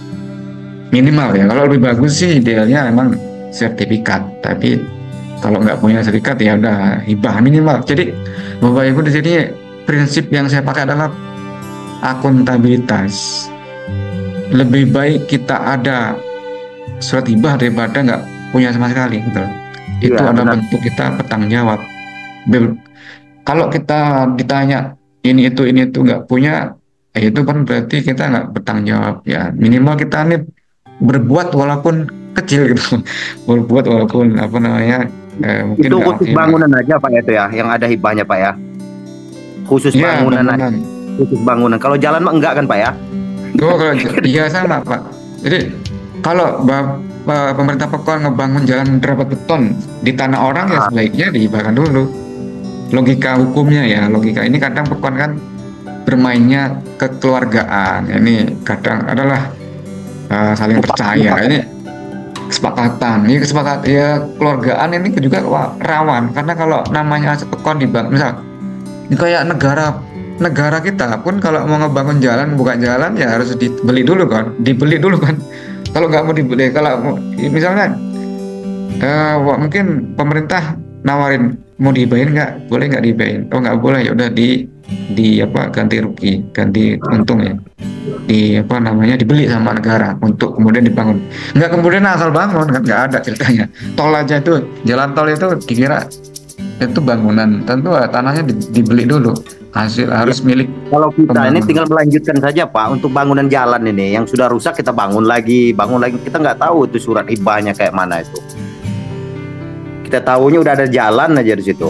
Minimal ya. Kalau lebih bagus sih idealnya memang sertifikat. Tapi kalau nggak punya sertifikat ya udah hibah minimal. Jadi Bapak Ibu di sini prinsip yang saya pakai adalah akuntabilitas. Lebih baik kita ada surat hibah daripada nggak punya sama sekali gitu. Itu ada bentuk kita bertanggung jawab. Kalau kita ditanya ini itu nggak punya, itu kan berarti kita nggak bertanggung jawab ya. Minimal kita ini berbuat walaupun kecil gitu, berbuat walaupun apa namanya mungkin itu khusus bangunan aja Pak ya, itu ya yang ada hibahnya Pak ya, khusus ya, bangunan aja. Khusus bangunan. Kalau jalan mah enggak kan Pak ya? Kalau iya sama Pak. Jadi kalau pemerintah Pekon ngebangun jalan berapa beton di tanah orang ya sebaiknya dihibahkan dulu. Logika hukumnya ya, logika ini kadang Pekon kan bermainnya kekeluargaan. Ini kadang adalah saling percaya. Ini kesepakatan. Ini kesepakatan ya, kekeluargaan ini juga rawan karena kalau namanya aset Pekon di bank, misal ini kayak negara kita pun kalau mau ngebangun jalan, buka jalan ya harus dibeli dulu kan. Kalau nggak mau dibeli, kalau misalnya mungkin pemerintah nawarin mau dihibahin nggak, boleh nggak dihibahin? Oh nggak boleh, ya udah di ganti rugi, ganti untung ya, dibeli sama negara untuk kemudian dibangun. Nggak kemudian asal bangun kan, nggak ada ceritanya. Tol aja itu, jalan tol itu dikira itu bangunan, tentu tanahnya dibeli dulu, hasil harus milik. Kalau kita ini tinggal melanjutkan saja Pak untuk bangunan jalan ini yang sudah rusak, kita bangun lagi, kita nggak tahu itu surat hibahnya kayak mana itu. Kita tahunya udah ada jalan aja di situ.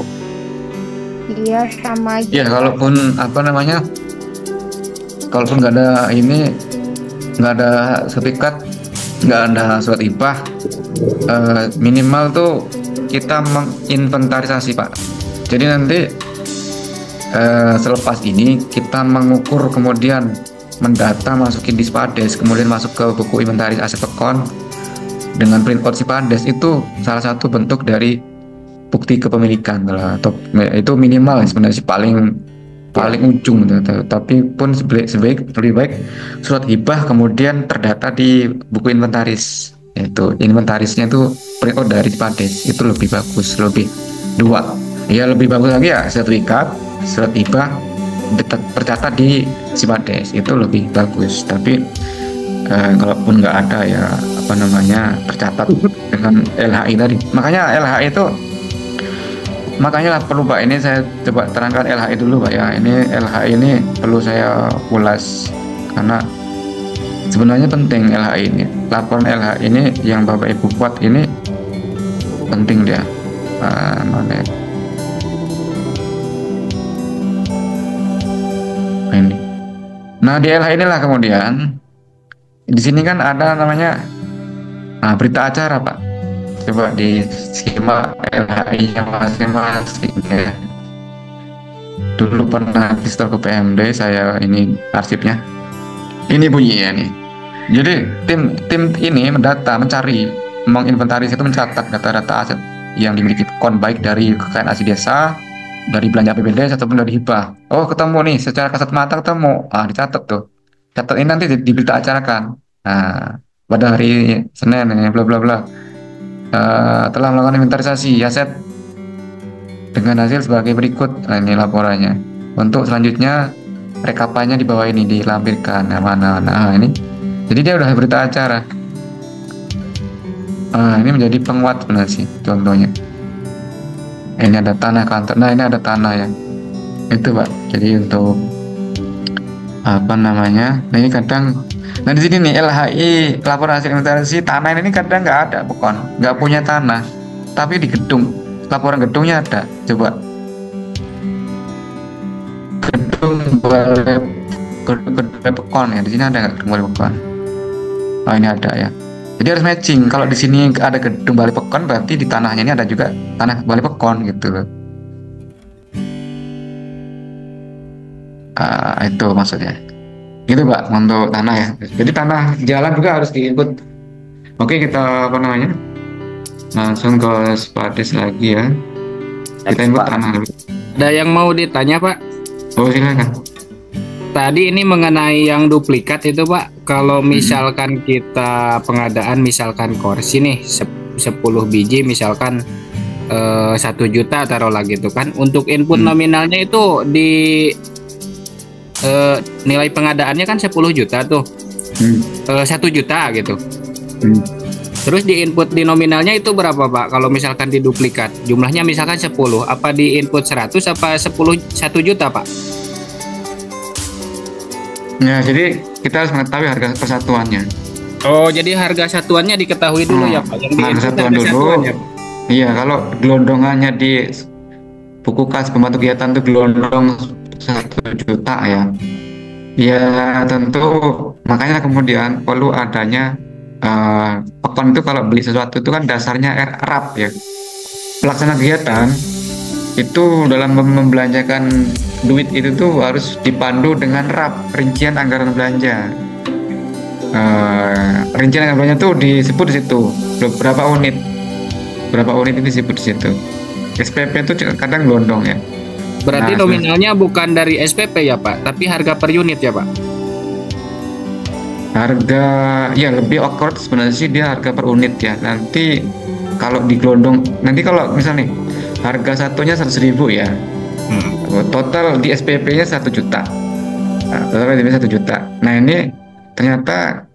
Iya, sama aja. Ya kalaupun apa namanya, kalaupun nggak ada ini, nggak ada sertifikat, nggak ada surat hibah, minimal tuh kita menginventarisasi Pak. Jadi nanti selepas ini kita mengukur, kemudian mendata, masukin di Spades, kemudian masuk ke buku inventaris aset pekon dengan printout Spades. Itu salah satu bentuk dari bukti kepemilikan lah. Itu minimal sebenarnya sih, paling ujung gitu. Tapi pun lebih baik surat hibah kemudian terdata di buku inventaris. Itu inventarisnya itu printout dari Spades, itu lebih bagus, lebih ya lebih bagus lagi ya sertifikat, surat hibah tercatat di Spades, itu lebih bagus. Tapi kalaupun nggak ada ya apa namanya tercatat dengan LHI tadi, makanya LHI itu perlu Pak, ini saya coba terangkan LHI dulu Pak ya. Ini LHI ini perlu saya ulas karena sebenarnya penting LHI ini. Laporan LHI ini yang Bapak Ibu buat ini penting dia. Mana ya? Ini. Nah di LHI inilah kemudian di sini kan ada namanya berita acara Pak. Coba disimak LHI-nya masing-masing ya. Dulu pernah di store ke PMD, saya ini arsipnya. Ini bunyinya nih. Jadi tim ini mendata, mencari, menginventaris, itu mencatat data-data aset yang dimiliki pekon, baik dari kekayaan asli desa, dari belanja APBD ataupun dari hibah. Oh ketemu nih, secara kasat mata ketemu, dicatat tuh. Catat ini nanti di berita acarakan. Nah pada hari Senin ini bla bla bla. Telah melakukan inventarisasi aset dengan hasil sebagai berikut. Nah, ini laporannya. Untuk selanjutnya rekapannya di bawah ini dilampirkan. Nah ini, jadi dia udah berita acara. Ini menjadi penguat benar sih contohnya. Ini ada tanah kantor. Nah ini ada tanah ya. Itu Pak. Jadi untuk apa namanya? Nah ini kadang. Nah di sini nih LHI laporan hasil inventarisasi tanah ini kadang nggak ada pekon, nggak punya tanah, tapi di gedung laporan gedungnya ada. Coba gedung balai pekon ya, di sini ada nggak gedung balai pekon? Oh ini ada ya. Jadi harus matching. Kalau di sini ada gedung balai pekon, berarti di tanahnya ini ada juga tanah balai pekon gitu loh. Itu maksudnya. Gitu Pak untuk tanah ya. Jadi tanah jalan juga harus diinput. Oke, kita apa namanya, langsung ke Spades lagi ya. Kita input tanah dulu. Ada yang mau ditanya Pak? Oh silakan. Tadi ini mengenai yang duplikat itu Pak. Kalau misalkan kita pengadaan misalkan kursi nih 10 biji misalkan 1 juta taruhlah gitu kan. Untuk input nominalnya itu di nilai pengadaannya kan 10 juta tuh, 1 juta gitu. Terus di input di nominalnya itu berapa Pak? Kalau misalkan di duplikat, jumlahnya misalkan 10, apa di input 100 apa 1 juta Pak? Ya jadi kita harus mengetahui harga persatuannya. Oh jadi harga satuannya diketahui dulu ya Pak? Yang harga satuan dulu. Iya, kalau gelondongannya di buku kas pembantu kegiatan itu gelondong 1 juta ya. Ya tentu makanya kemudian perlu adanya pekon itu. Kalau beli sesuatu itu kan dasarnya RAP ya. Pelaksana kegiatan itu dalam membelanjakan duit itu tuh harus dipandu dengan RAP, rincian anggaran belanja. Rincian anggaran belanja tuh disebut di situ. Berapa unit itu disebut di situ. SPP itu kadang gelondong ya. Berarti nominalnya bukan dari SPP ya Pak, tapi harga per unit ya Pak? Harga ya lebih awkward sebenarnya sih, dia harga per unit ya. Nanti kalau di gelondong, nanti kalau misalnya nih harga satunya 100.000 ya, total di SPP-nya 1 juta. Total di 1 juta. Nah ini ternyata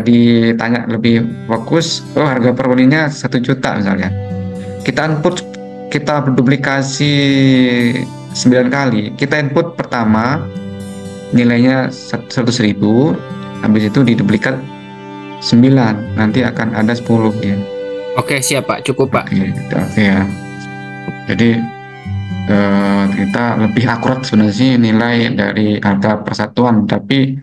ditanya lebih fokus, harga per unitnya 1 juta misalnya. Kita duplikasi 9 kali. Kita input pertama nilainya 100.000, habis itu diduplikat 9, nanti akan ada 10 ya. Oke siap Pak, cukup Pak. Oke ya. Jadi kita lebih akurat sebenarnya sih nilai dari harga persatuan, tapi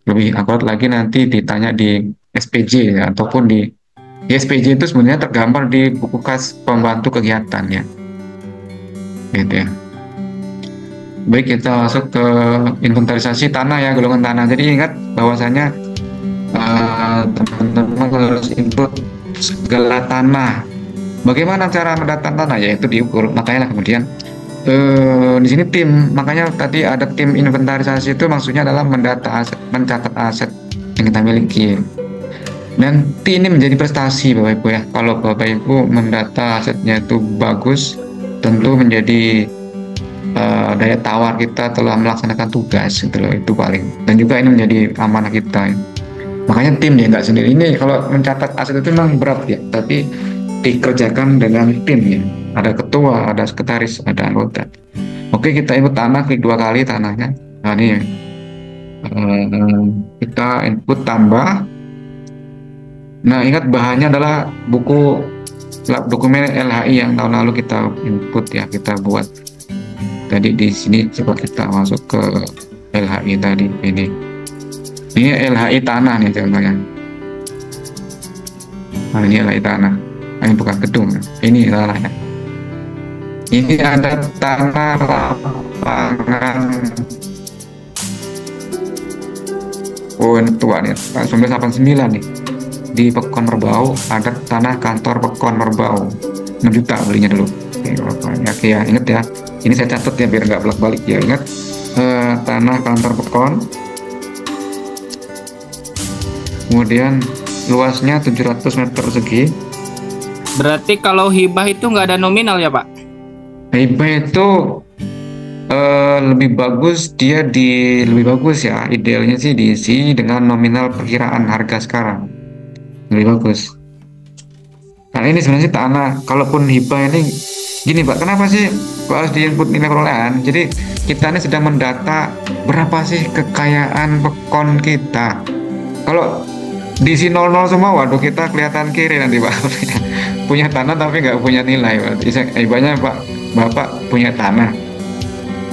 lebih akurat lagi nanti ditanya di SPJ ya, ataupun di SPJ itu sebenarnya tergambar di buku kas pembantu kegiatan ya, gitu ya. Baik, kita masuk ke inventarisasi tanah ya, golongan tanah. Jadi ingat bahwasanya teman-teman harus input segala tanah. Bagaimana cara mendatang tanah? Yaitu diukur. Makanya kemudian di sini tim. Makanya tadi ada tim inventarisasi, itu maksudnya adalah mendata aset, mencatat aset yang kita miliki. Dan ini menjadi prestasi Bapak Ibu ya. Kalau Bapak Ibu mendata asetnya itu bagus, tentu menjadi daya tawar kita telah melaksanakan tugas gitu loh, itu paling. Dan juga ini menjadi amanah kita ya. Makanya tim ya, nggak sendiri. Ini kalau mencatat aset itu memang berat ya, tapi dikerjakan dengan tim ya. Ada ketua, ada sekretaris, ada anggota. Oke, kita input tanah, klik 2 kali tanahnya. Nah ini kita input tambah. Nah ingat bahannya adalah buku dokumen LHI yang tahun lalu kita input ya, kita buat. Tadi di sini coba kita masuk ke LHI tadi, ini LHI tanah nih contohnya. Nah ini LHI tanah, ini bukan gedung, ini tanahnya. Ini ada tanah lapangan, oh ini tua nih, 1989 nih, di Pekon Merbau. Ada tanah kantor Pekon Merbau, 6 juta belinya dulu. Oke ya, ingat ya, ini saya catat ya biar nggak bolak-balik ya. Ingat, tanah kantor Pekon, kemudian luasnya 700 meter persegi. Berarti kalau hibah itu nggak ada nominal ya Pak? Hibah itu lebih bagus, lebih bagus ya, idealnya sih diisi dengan nominal perkiraan harga sekarang, lebih bagus. Nah ini sebenarnya sih tanah, kalaupun hibah ini gini Pak, kenapa sih kok harus diinput nilai perolehan? Jadi kita ini sedang mendata berapa sih kekayaan Pekon kita. Kalau diisi 00 semua, waduh kita kelihatan kiri nanti Pak. Punya tanah tapi nggak punya nilai Pak. Hibahnya Bapak punya tanah,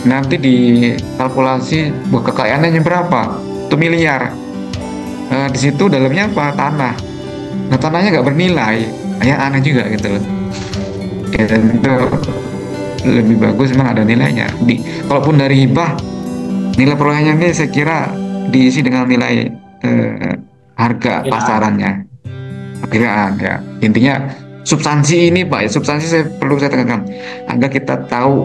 nanti dikalkulasi kekayaannya berapa, 1 miliar. Di situ dalamnya apa? Tanah. Nah tanahnya nggak bernilai, ya aneh juga gitu loh. Ya, itu lebih bagus memang ada nilainya. Kalaupun dari hibah, nilai perolehannya ini saya kira diisi dengan nilai harga pasarannya, perkiraan ya. Intinya substansi ini Pak, substansi perlu saya tekankan agar kita tahu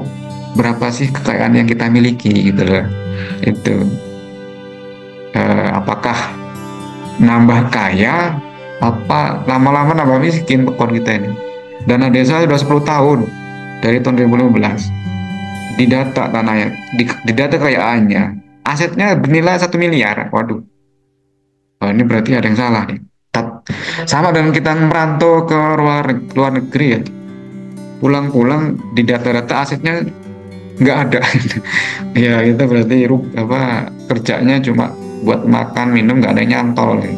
berapa sih kekayaan yang kita miliki gitu loh. Itu apakah nambah kaya apa lama-lama nambah miskin Pekon kita ini. Dana desa sudah 10 tahun dari tahun 2015 didata tanahnya, didata kekayaannya, asetnya bernilai 1 miliar. Waduh, ini berarti ada yang salah nih. Sama dengan kita merantau ke luar negeri ya, pulang-pulang di data-data asetnya nggak ada. Ya itu berarti kerjanya cuma buat makan minum, nggak ada yang nyantol ya.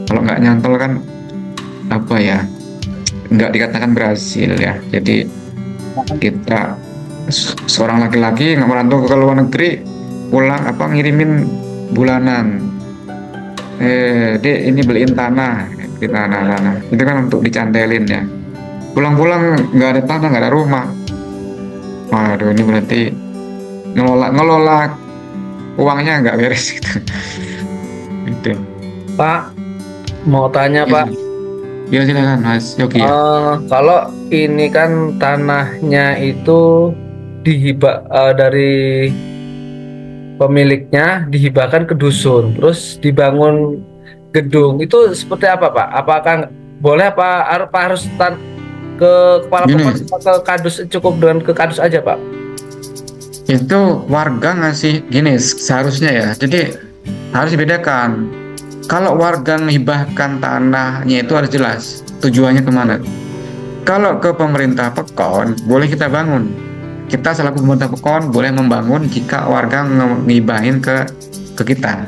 Kalau nggak nyantol kan nggak dikatakan berhasil ya. Jadi kita seorang laki-laki nggak merantau ke luar negeri, pulang ngirimin bulanan, Dek ini beliin tanah di tanah itu kan untuk dicantelin ya. Pulang-pulang nggak ada tanah, nggak ada rumah. Waduh, ini berarti ngelola uangnya nggak beres gitu. Itu Pak, mau tanya Pak. Ya silakan Mas Yogi ya. Kalau ini kan tanahnya itu dihibah dari pemiliknya, dihibahkan ke dusun, terus dibangun gedung, itu seperti apa Pak? Apakah boleh apa harus ke kepala Pekon, ke kadus, cukup dengan ke kadus aja Pak? Itu warga ngasih gini seharusnya ya. Jadi harus dibedakan. Kalau warga menghibahkan tanahnya itu harus jelas tujuannya kemana. Kalau ke pemerintah Pekon boleh kita bangun. Kita selaku pemerintah Pekon boleh membangun jika warga ngibahin ke kita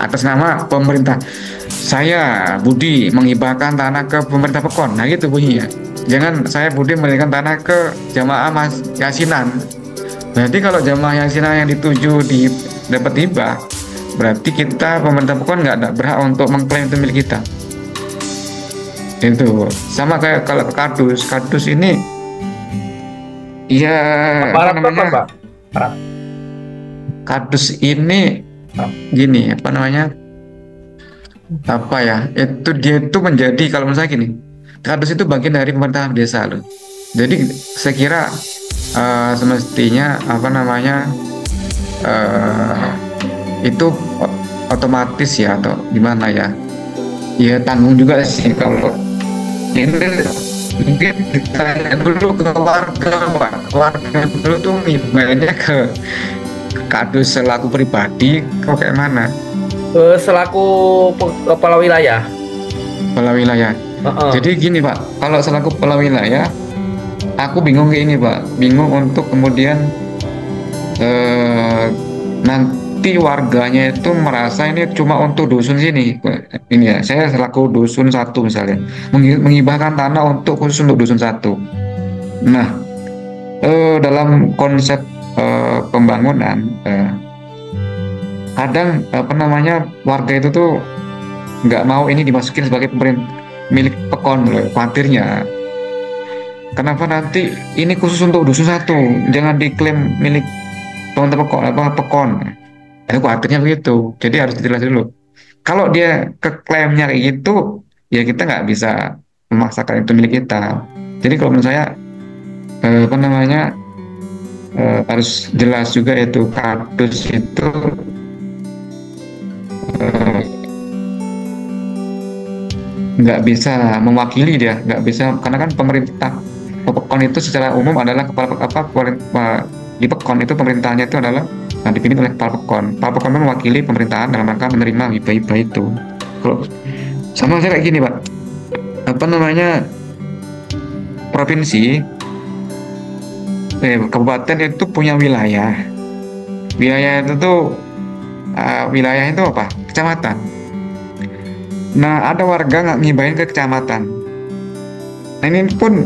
atas nama pemerintah. Saya Budi menghibahkan tanah ke pemerintah Pekon. Nah gitu bunyinya. jangan saya Budi memberikan tanah ke jamaah mas yasinan. Berarti kalau jamaah yasinan yang dituju di dapat hibah, berarti kita pemerintah pekon nggak ada berhak untuk mengklaim itu milik kita. Itu sama kayak kalau ke kardus ini ya apa namanya, Pak? kardus ini gini apa namanya, apa ya, itu dia itu menjadi, kalau misalnya gini, kardus itu bagian dari pemerintah desa loh. Jadi saya kira semestinya apa namanya itu otomatis ya, atau gimana ya, ya tanggung juga sih. Kalau ini mungkin ditanya dulu ke warga dulu tuh ngibahnya ke kardus selaku pribadi kok kayak mana. Selaku kepala wilayah. Kepala wilayah. Jadi gini Pak, kalau selaku kepala wilayah, aku bingung kayak ini Pak, bingung untuk kemudian nanti warganya itu merasa ini cuma untuk dusun sini. Ini ya, saya selaku dusun satu misalnya, menghibahkan tanah untuk khusus untuk dusun satu. Nah, dalam konsep pembangunan, kadang apa namanya, warga itu tuh nggak mau ini dimasukin sebagai milik pekon loh, khawatirnya. Kenapa nanti ini khusus untuk dusun satu, jangan diklaim milik teman-teman pekon. Itu khawatirnya begitu. Jadi harus dijelasin dulu. Kalau dia keklaimnya kayak gitu, ya kita nggak bisa memaksakan itu milik kita. Jadi kalau menurut saya apa namanya, harus jelas juga itu kardus itu nggak bisa mewakili dia, nggak bisa, karena kan pemerintah pekon itu secara umum adalah di pekon itu pemerintahnya itu adalah dipimpin oleh kepala pekon. Kepala pekon mewakili pemerintahan dalam rangka menerima hibah-hibah itu. Kalau sama saya kayak gini Pak, apa namanya, provinsi kabupaten itu punya wilayah itu tuh wilayah itu apa, kecamatan. Nah ada warga nggak ngibahin ke kecamatan, nah ini pun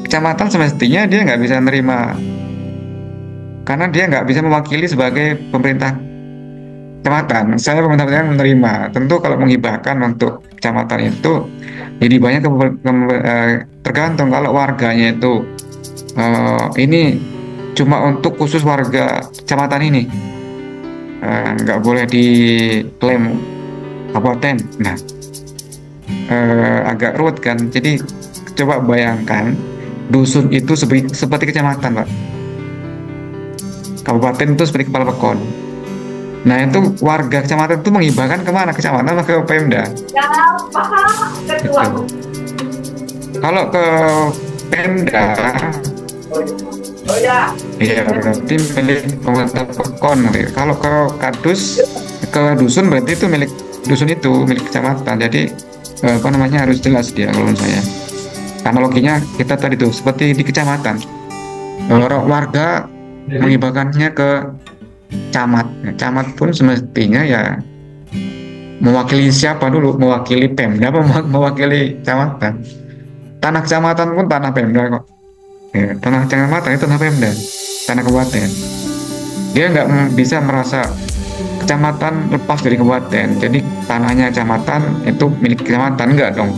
kecamatan semestinya dia nggak bisa nerima, karena dia nggak bisa mewakili sebagai pemerintah kecamatan. Saya pemerintah kecamatan menerima, tentu kalau menghibahkan untuk kecamatan itu jadi banyak tergantung. Kalau warganya itu ini cuma untuk khusus warga kecamatan ini, nggak boleh diklaim kabupaten. Nah agak ruwet kan. Jadi coba bayangkan dusun itu seperti kecamatan Pak, kabupaten itu seperti kepala pekon. Nah itu warga kecamatan itu menghibahkan kemana, kecamatan atau ke Pemda? Gitu. Kalau ke Pemda, iya berarti milik pemerintah pekon. Kalau ke kardus, ke dusun, berarti itu milik dusun, itu milik kecamatan. Jadi apa namanya, harus jelas dia kalau menurut saya. Analoginya kita tadi tuh seperti di kecamatan, warga menghibahkannya ke camat. Camat pun semestinya ya mewakili siapa dulu, mewakili Pemda apa mewakili kecamatan. Tanah kecamatan pun tanah Pemda kok. Ya, tanah kecamatan itu tanah Pemda, tanah kabupaten. Dia nggak bisa merasa kecamatan lepas dari kabupaten, jadi tanahnya kecamatan itu milik kecamatan, enggak dong.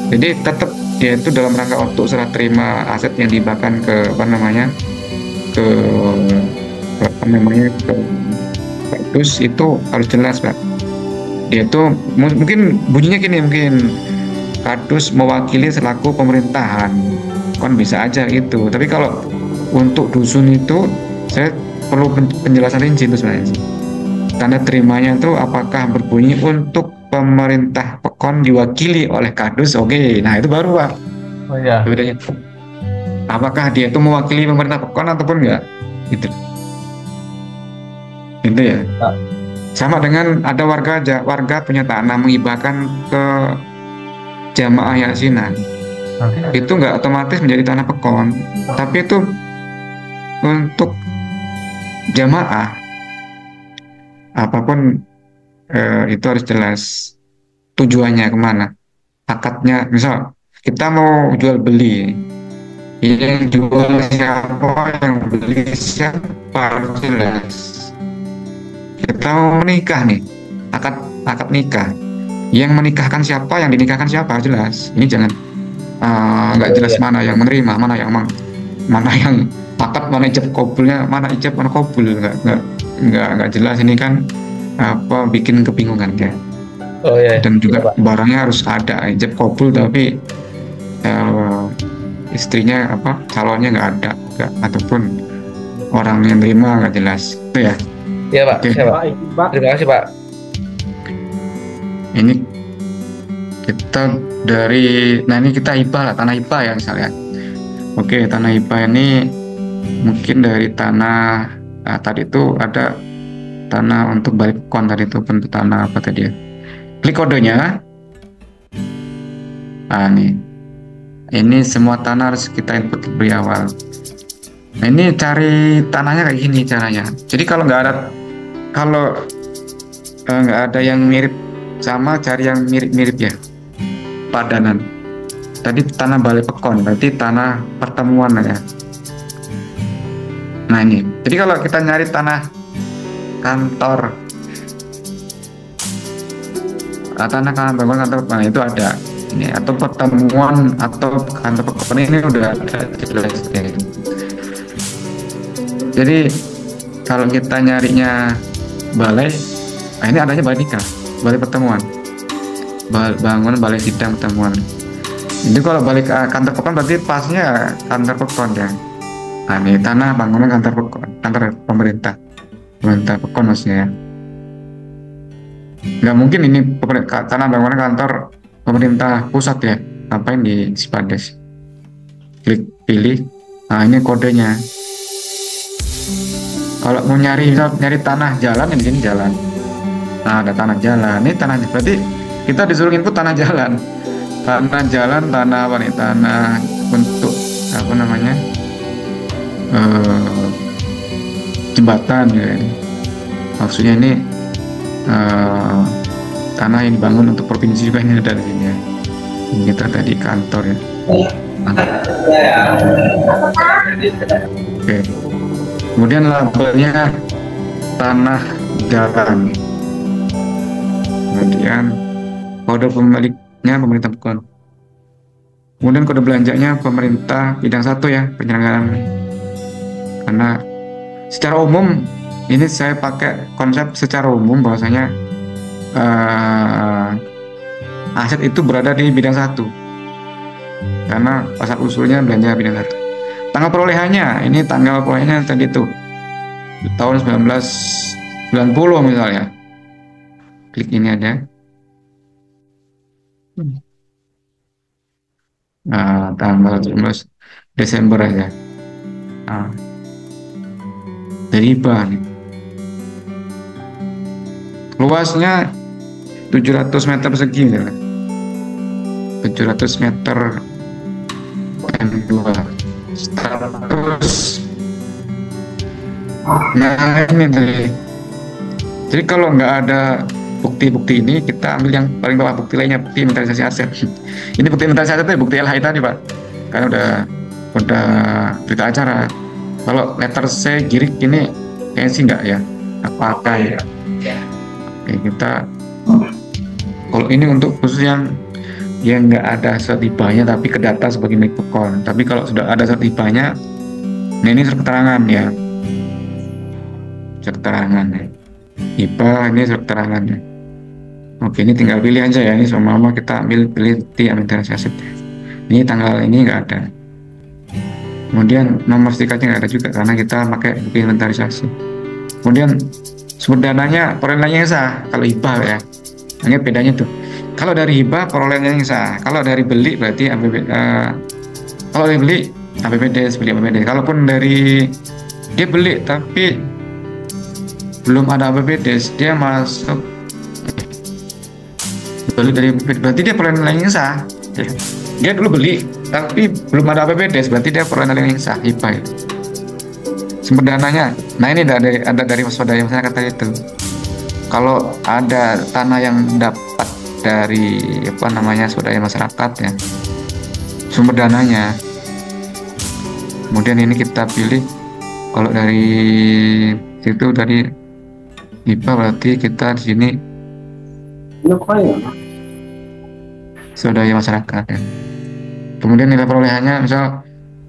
Jadi tetap dia itu dalam rangka untuk serah terima aset yang dihibahkan ke apa namanya, ke kardus, itu harus jelas Pak. Dia itu mungkin bunyinya gini, mungkin kardus mewakili selaku pemerintahan, kan bisa aja itu. Tapi kalau untuk dusun itu saya perlu penjelasan rinci itu sebenarnya. Tanda terimanya itu apakah berbunyi untuk pemerintah pekon diwakili oleh kardus? Oke, nah itu baru Pak. Oh iya. Bedanya. Apakah dia itu mewakili pemerintah pekon ataupun enggak? Gitu. Itu ya. Sama dengan ada warga punya tanah menghibahkan ke jamaah yasinan. Itu enggak otomatis menjadi tanah pekon, tapi itu untuk jamaah. Apapun itu harus jelas tujuannya kemana. Akadnya, misal kita mau jual beli, yang jual siapa, yang beli siapa, harus jelas. Kita mau menikah nih, akad nikah, yang menikahkan siapa, yang dinikahkan siapa, jelas. Ini jangan nggak jelas mana yang menerima, mana yang akad, mana ijab kabulnya, mana ijab, mana kabul, nggak jelas. Ini kan bikin kebingungan ya. Oh iya. Dan juga Pak. barangnya harus ada ijab kabul, tapi istrinya calonnya nggak ada, ataupun orang yang terima nggak jelas. Itu ya. Iya Pak. Oke. Siap, Pak. Terima kasih Pak. Ini kita ini kita hibah lah, tanah hibah ya misalnya. Oke, tanah hibah ini mungkin dari tanah tadi itu ada tanah untuk balik pekon, tadi itu bentuk tanah apa tadi ya. Klik kodenya. Nih. Ini semua tanah harus kita input lebih awal. Nah, ini cari tanahnya kayak gini caranya. Jadi kalau nggak ada yang mirip sama, cari yang mirip-mirip ya, padanan. Tadi tanah balai pekon, berarti tanah pertemuan ya. Nah ini, jadi kalau kita nyari tanah kantor, tanah kantor, nah itu ada ini, atau pertemuan atau kantor pekon, ini udah ada jelas ya. Jadi kalau kita nyarinya balai, nah ini adanya balai nikah, balai pertemuan, bangunan balai sidang pertemuan. Jadi kalau balik kantor pekon berarti pasnya kantor pekon ya. Nah ini tanah bangunan kantor pekon, kantor pemerintah pekon maksudnya ya. Nggak mungkin ini tanah bangunan kantor pemerintah pusat ya, ngapain di Sipades. Klik pilih, nah ini kodenya. Kalau mau nyari tanah jalan, di sini jalan. Nah ada tanah jalan, ini tanah, berarti kita disuruh input tanah jalan. Tanah jalan, tanah apa nih? Tanah untuk apa namanya? Jembatan ya. Maksudnya ini tanah yang dibangun untuk provinsi juga, ini ada di sini ya. Ini kita tadi kantor ya. Oke. Kemudian labelnya tanah jalan. Kemudian kode pemiliknya pemerintah pekon. Kemudian kode belanjanya pemerintah bidang 1 ya, penyelenggaraan. Karena secara umum ini saya pakai konsep secara umum bahwasanya aset itu berada di bidang 1. Karena asal usulnya belanja bidang 1. Tanggal perolehannya, ini tanggal perolehannya tadi itu tahun 1990 misalnya. Klik ini aja. Nah, tanggal 17 Desember aja. Nah, dari hibah nih. Luasnya 700 meter persegi misalnya. 700 meter M2. Status. Nah ini tadi. Jadi kalau nggak ada bukti-bukti ini, kita ambil yang paling bawah, bukti lainnya, bukti inventarisasi aset. Ini bukti inventarisasi aset, bukti LHI tadi Pak, karena udah berita acara. Kalau letter C girik ini kayaknya sih nggak ya, apakah ya. Oke, kita kalau ini untuk khusus yang nggak ada surat hibahnya tapi ke data sebagai milik pekon. Tapi kalau sudah ada surat hibahnya, nah ini surat keterangan ya, surat keterangan ya. Hibah ini surat keterangannya. Oke, ini tinggal pilih aja ya. Ini sama kita pilih di inventarisasi aset. Ini tanggal ini nggak ada. Kemudian nomor sertifikatnya nggak ada juga karena kita pakai bukti inventarisasi. Kemudian sumber dananya perolehannya yang sah kalau hibah ya. Ingat bedanya tuh. Kalau dari hibah perolehannya yang sah. Kalau dari beli berarti kalau dari beli APBD, beli APBD. Kalaupun dari dia beli tapi belum ada APBD, dia masuk beli dari APBD, berarti dia perolehan yang sah. Dia dulu beli tapi belum ada APBD, berarti dia perolehan yang sah hibah. Sumber dananya, nah ini ada dari swadaya masyarakat tadi itu. Kalau ada tanah yang dapat dari apa namanya swadaya masyarakat ya, sumber dananya. Kemudian ini kita pilih, kalau dari situ dari IPA berarti kita di sini swadaya masyarakat ya. Kemudian nilai perolehannya misal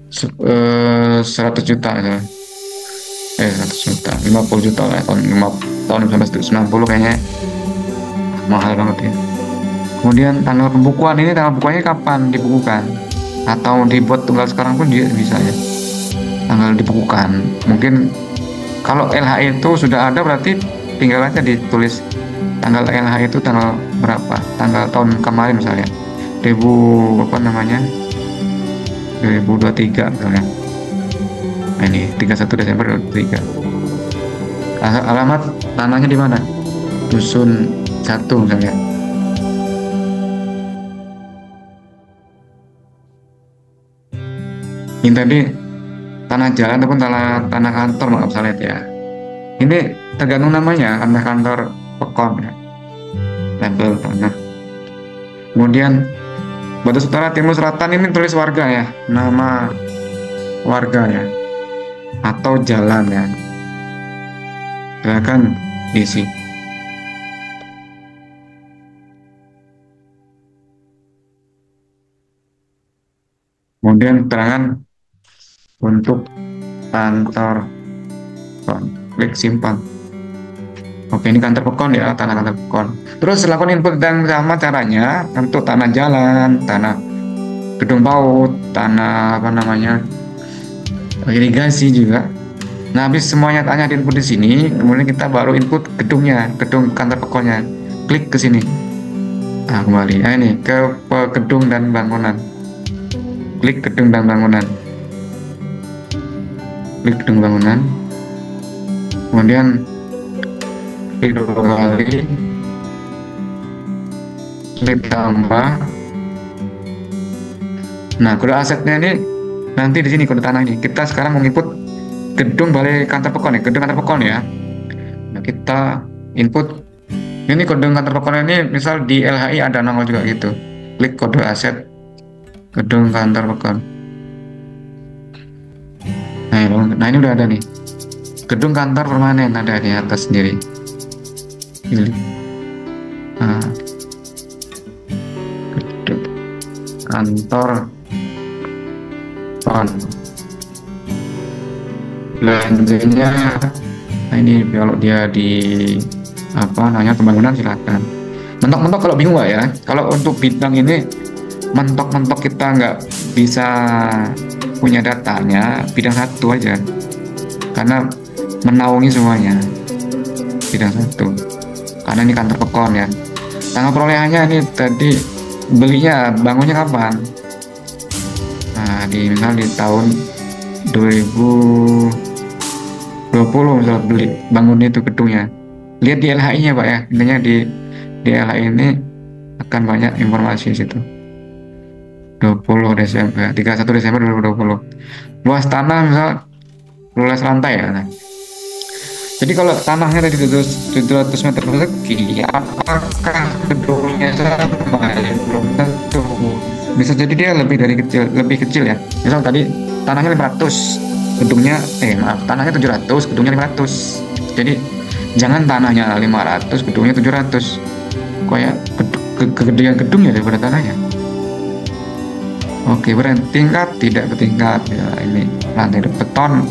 100 juta misalnya. 100 juta, 50 juta lah, tahun 1990 kayaknya mahal banget ya. Kemudian tanggal pembukuan ini, tanggal pembukuannya kapan dibukukan, atau dibuat tunggal sekarang pun dia bisa ya, tanggal dibukukan. Mungkin kalau LHI itu sudah ada berarti tinggal aja ditulis tanggal LHI itu tanggal berapa, tanggal tahun kemarin misalnya 2023 misalnya. Nah, ini 31 Desember 2023. Alamat tanahnya di mana? Dusun 1 misalnya. Ini tadi tanah jalan ataupun tanah kantor, maaf saya lihat ya. Ini tergantung namanya, tanah kantor Pekon ya. Label tanah. Kemudian batas utara, timur, selatan ini tulis warga ya, nama warga ya, atau jalan ya. Silakan diisi. Kemudian keterangan untuk kantor Pekon, klik simpan. Oke, ini kantor Pekon ya, tanah kantor Pekon. Terus lakukan input dan sama caranya untuk tanah jalan, tanah gedung PAUD, tanah apa namanya, irigasi juga. Nah, habis semuanya tanya di input di sini, kemudian kita baru input gedungnya, gedung kantor Pekonnya. Klik ke sini. Nah, kembali. Nah, ini ke gedung dan bangunan. Klik gedung dan bangunan. Klik gedung bangunan. Kemudian klik 2 kali. Klik tambah. Nah, kode asetnya ini nanti di sini kode tanah ini. Kita sekarang mau input gedung balai kantor Pekon ya, gedung kantor Pekon ya. Nah, kita input ini kode kantor Pekon ini, misal di LHI ada nongol juga gitu. Klik kode aset gedung kantor Pekon. Nah, ini udah ada nih. Gedung kantor permanen ada di atas sendiri. Pilih. Nah, gedung kantor Pekon. Belanjanya, nah ini kalau dia di apa namanya pembangunan silakan. Mentok-mentok kalau bingung ya. Kalau untuk bidang ini mentok-mentok kita nggak bisa punya datanya, bidang satu aja. Karena menaungi semuanya bidang satu. Karena ini kantor Pekon ya. Tanggal perolehannya ini tadi belinya, bangunnya kapan? Nah, misal di tahun 2020 misalnya beli bangun itu gedungnya, lihat di LHI nya Pak ya, intinya di LHI ini akan banyak informasi di situ. 20 Desember 31 Desember 2020, luas tanah misal luas lantai ya. Nah, jadi kalau tanahnya tadi 700 meter persegi, apakah gedungnya sama ya? Belum tentu, bisa jadi dia lebih kecil ya. Misal tadi tanahnya 500, gedungnya tanahnya 700, gedungnya 500. Jadi jangan tanahnya 500, gedungnya 700. Kayak kegedean gedungnya daripada tanahnya. Oke, tingkat tidak bertingkat ya. Ini lantai beton,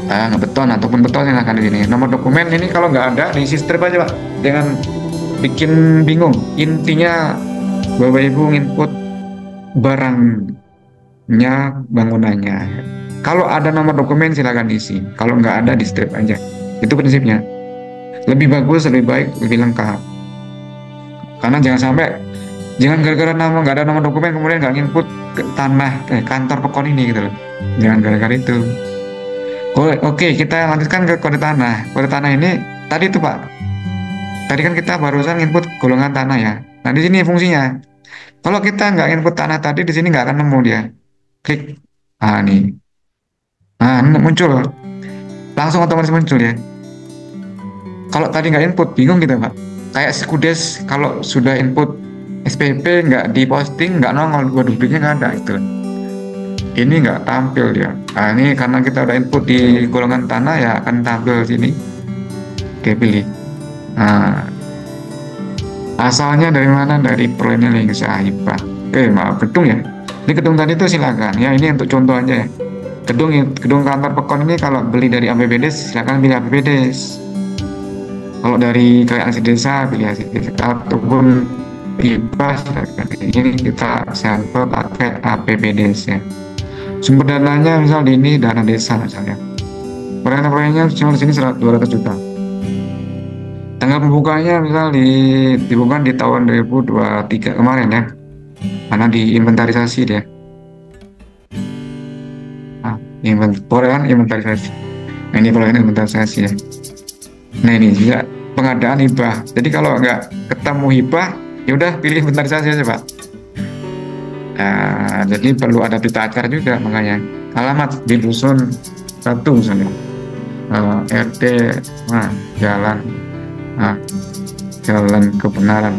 nggak beton ataupun beton yang akan di sini. Nomor dokumen ini kalau nggak ada diisi strip aja Pak, jangan bikin bingung. Intinya Bapak Ibu input barangnya, bangunannya. Kalau ada nomor dokumen silakan isi, kalau nggak ada di strip aja. Itu prinsipnya. Lebih bagus, lebih baik, lebih lengkap. Karena jangan gara-gara nggak ada nomor dokumen kemudian nggak input ke tanah kantor Pekon ini gitu loh. Jangan gara-gara itu. Oke, kita lanjutkan ke kode tanah. Kode tanah ini tadi tuh Pak. Tadi kan kita barusan input golongan tanah ya. Nah, di sini fungsinya. Kalau kita nggak input tanah tadi, di sini nggak akan nemu dia. Klik. Nih. Nah, muncul. Langsung otomatis muncul ya. Kalau tadi nggak input, bingung kita Pak. Kayak Sikudes kalau sudah input SPP nggak diposting, nggak nongol, dua dupliknya nggak ada itu. Ini nggak tampil dia. Nah, ini karena kita udah input di golongan tanah ya akan tampil sini. Oke, pilih. Nah, asalnya dari mana? Dari Prolinil Hibah. Maaf, gedung ya. Ini gedung tadi itu silakan. Ya, ini untuk contoh aja ya. Gedung kantor Pekon ini kalau beli dari APBDes silakan pilih APBDes. Kalau dari kayak aksi desa pilih aksi desa ataupun hibah silakan. Ini kita sampel pakai APBDes ya. Sumber dananya misal di ini dana desa misalnya. Proyeknya cuma di sini 200 juta. Tanggal pembukanya misal dibuka di tahun 2023 kemarin ya. Karena diinventarisasi dia. Inventarisasi. Nah, ini proyek inventarisasi ya. Nah, ini juga pengadaan hibah. Jadi kalau nggak ketemu hibah, ya udah pilih inventarisasi aja, Pak. Nah, jadi perlu ada pita acara juga, makanya alamat di dusun 1 misalnya, RT, jalan kebenaran,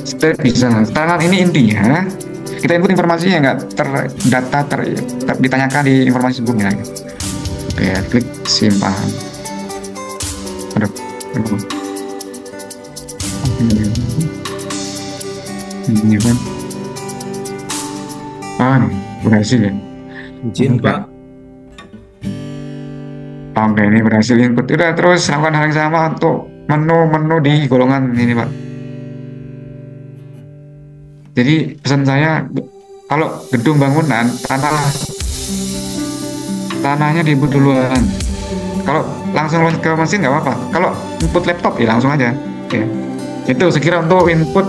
step bisa. Tangan ini intinya kita input informasinya nggak ditanyakan di informasi sebelumnya. Oke, klik simpan. Ini kan berhasil ya. Izin Pak. Oke, ini berhasil input. Udah, terus lakukan hal yang sama untuk menu di golongan ini, Pak. Jadi pesan saya, kalau gedung bangunan tanahnya diinput duluan. Kalau langsung ke mesin nggak apa-apa. Kalau input laptop ya langsung aja. Oke. Itu sekira untuk input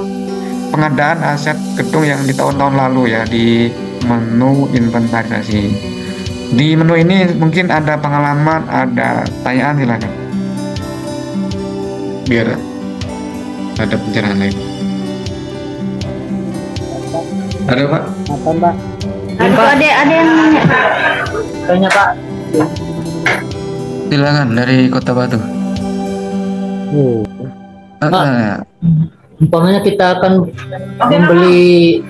pengadaan aset gedung yang di tahun-tahun lalu ya, di menu inventarisasi. Di menu ini mungkin ada pengalaman, ada tanyaan, silakan. Biar ada pencerahan lain. Ada, Pak? Apa, Mbak? Ada yang nanya. Tanya, Pak. Silakan dari Kota Batu. Umpamanya kita akan membeli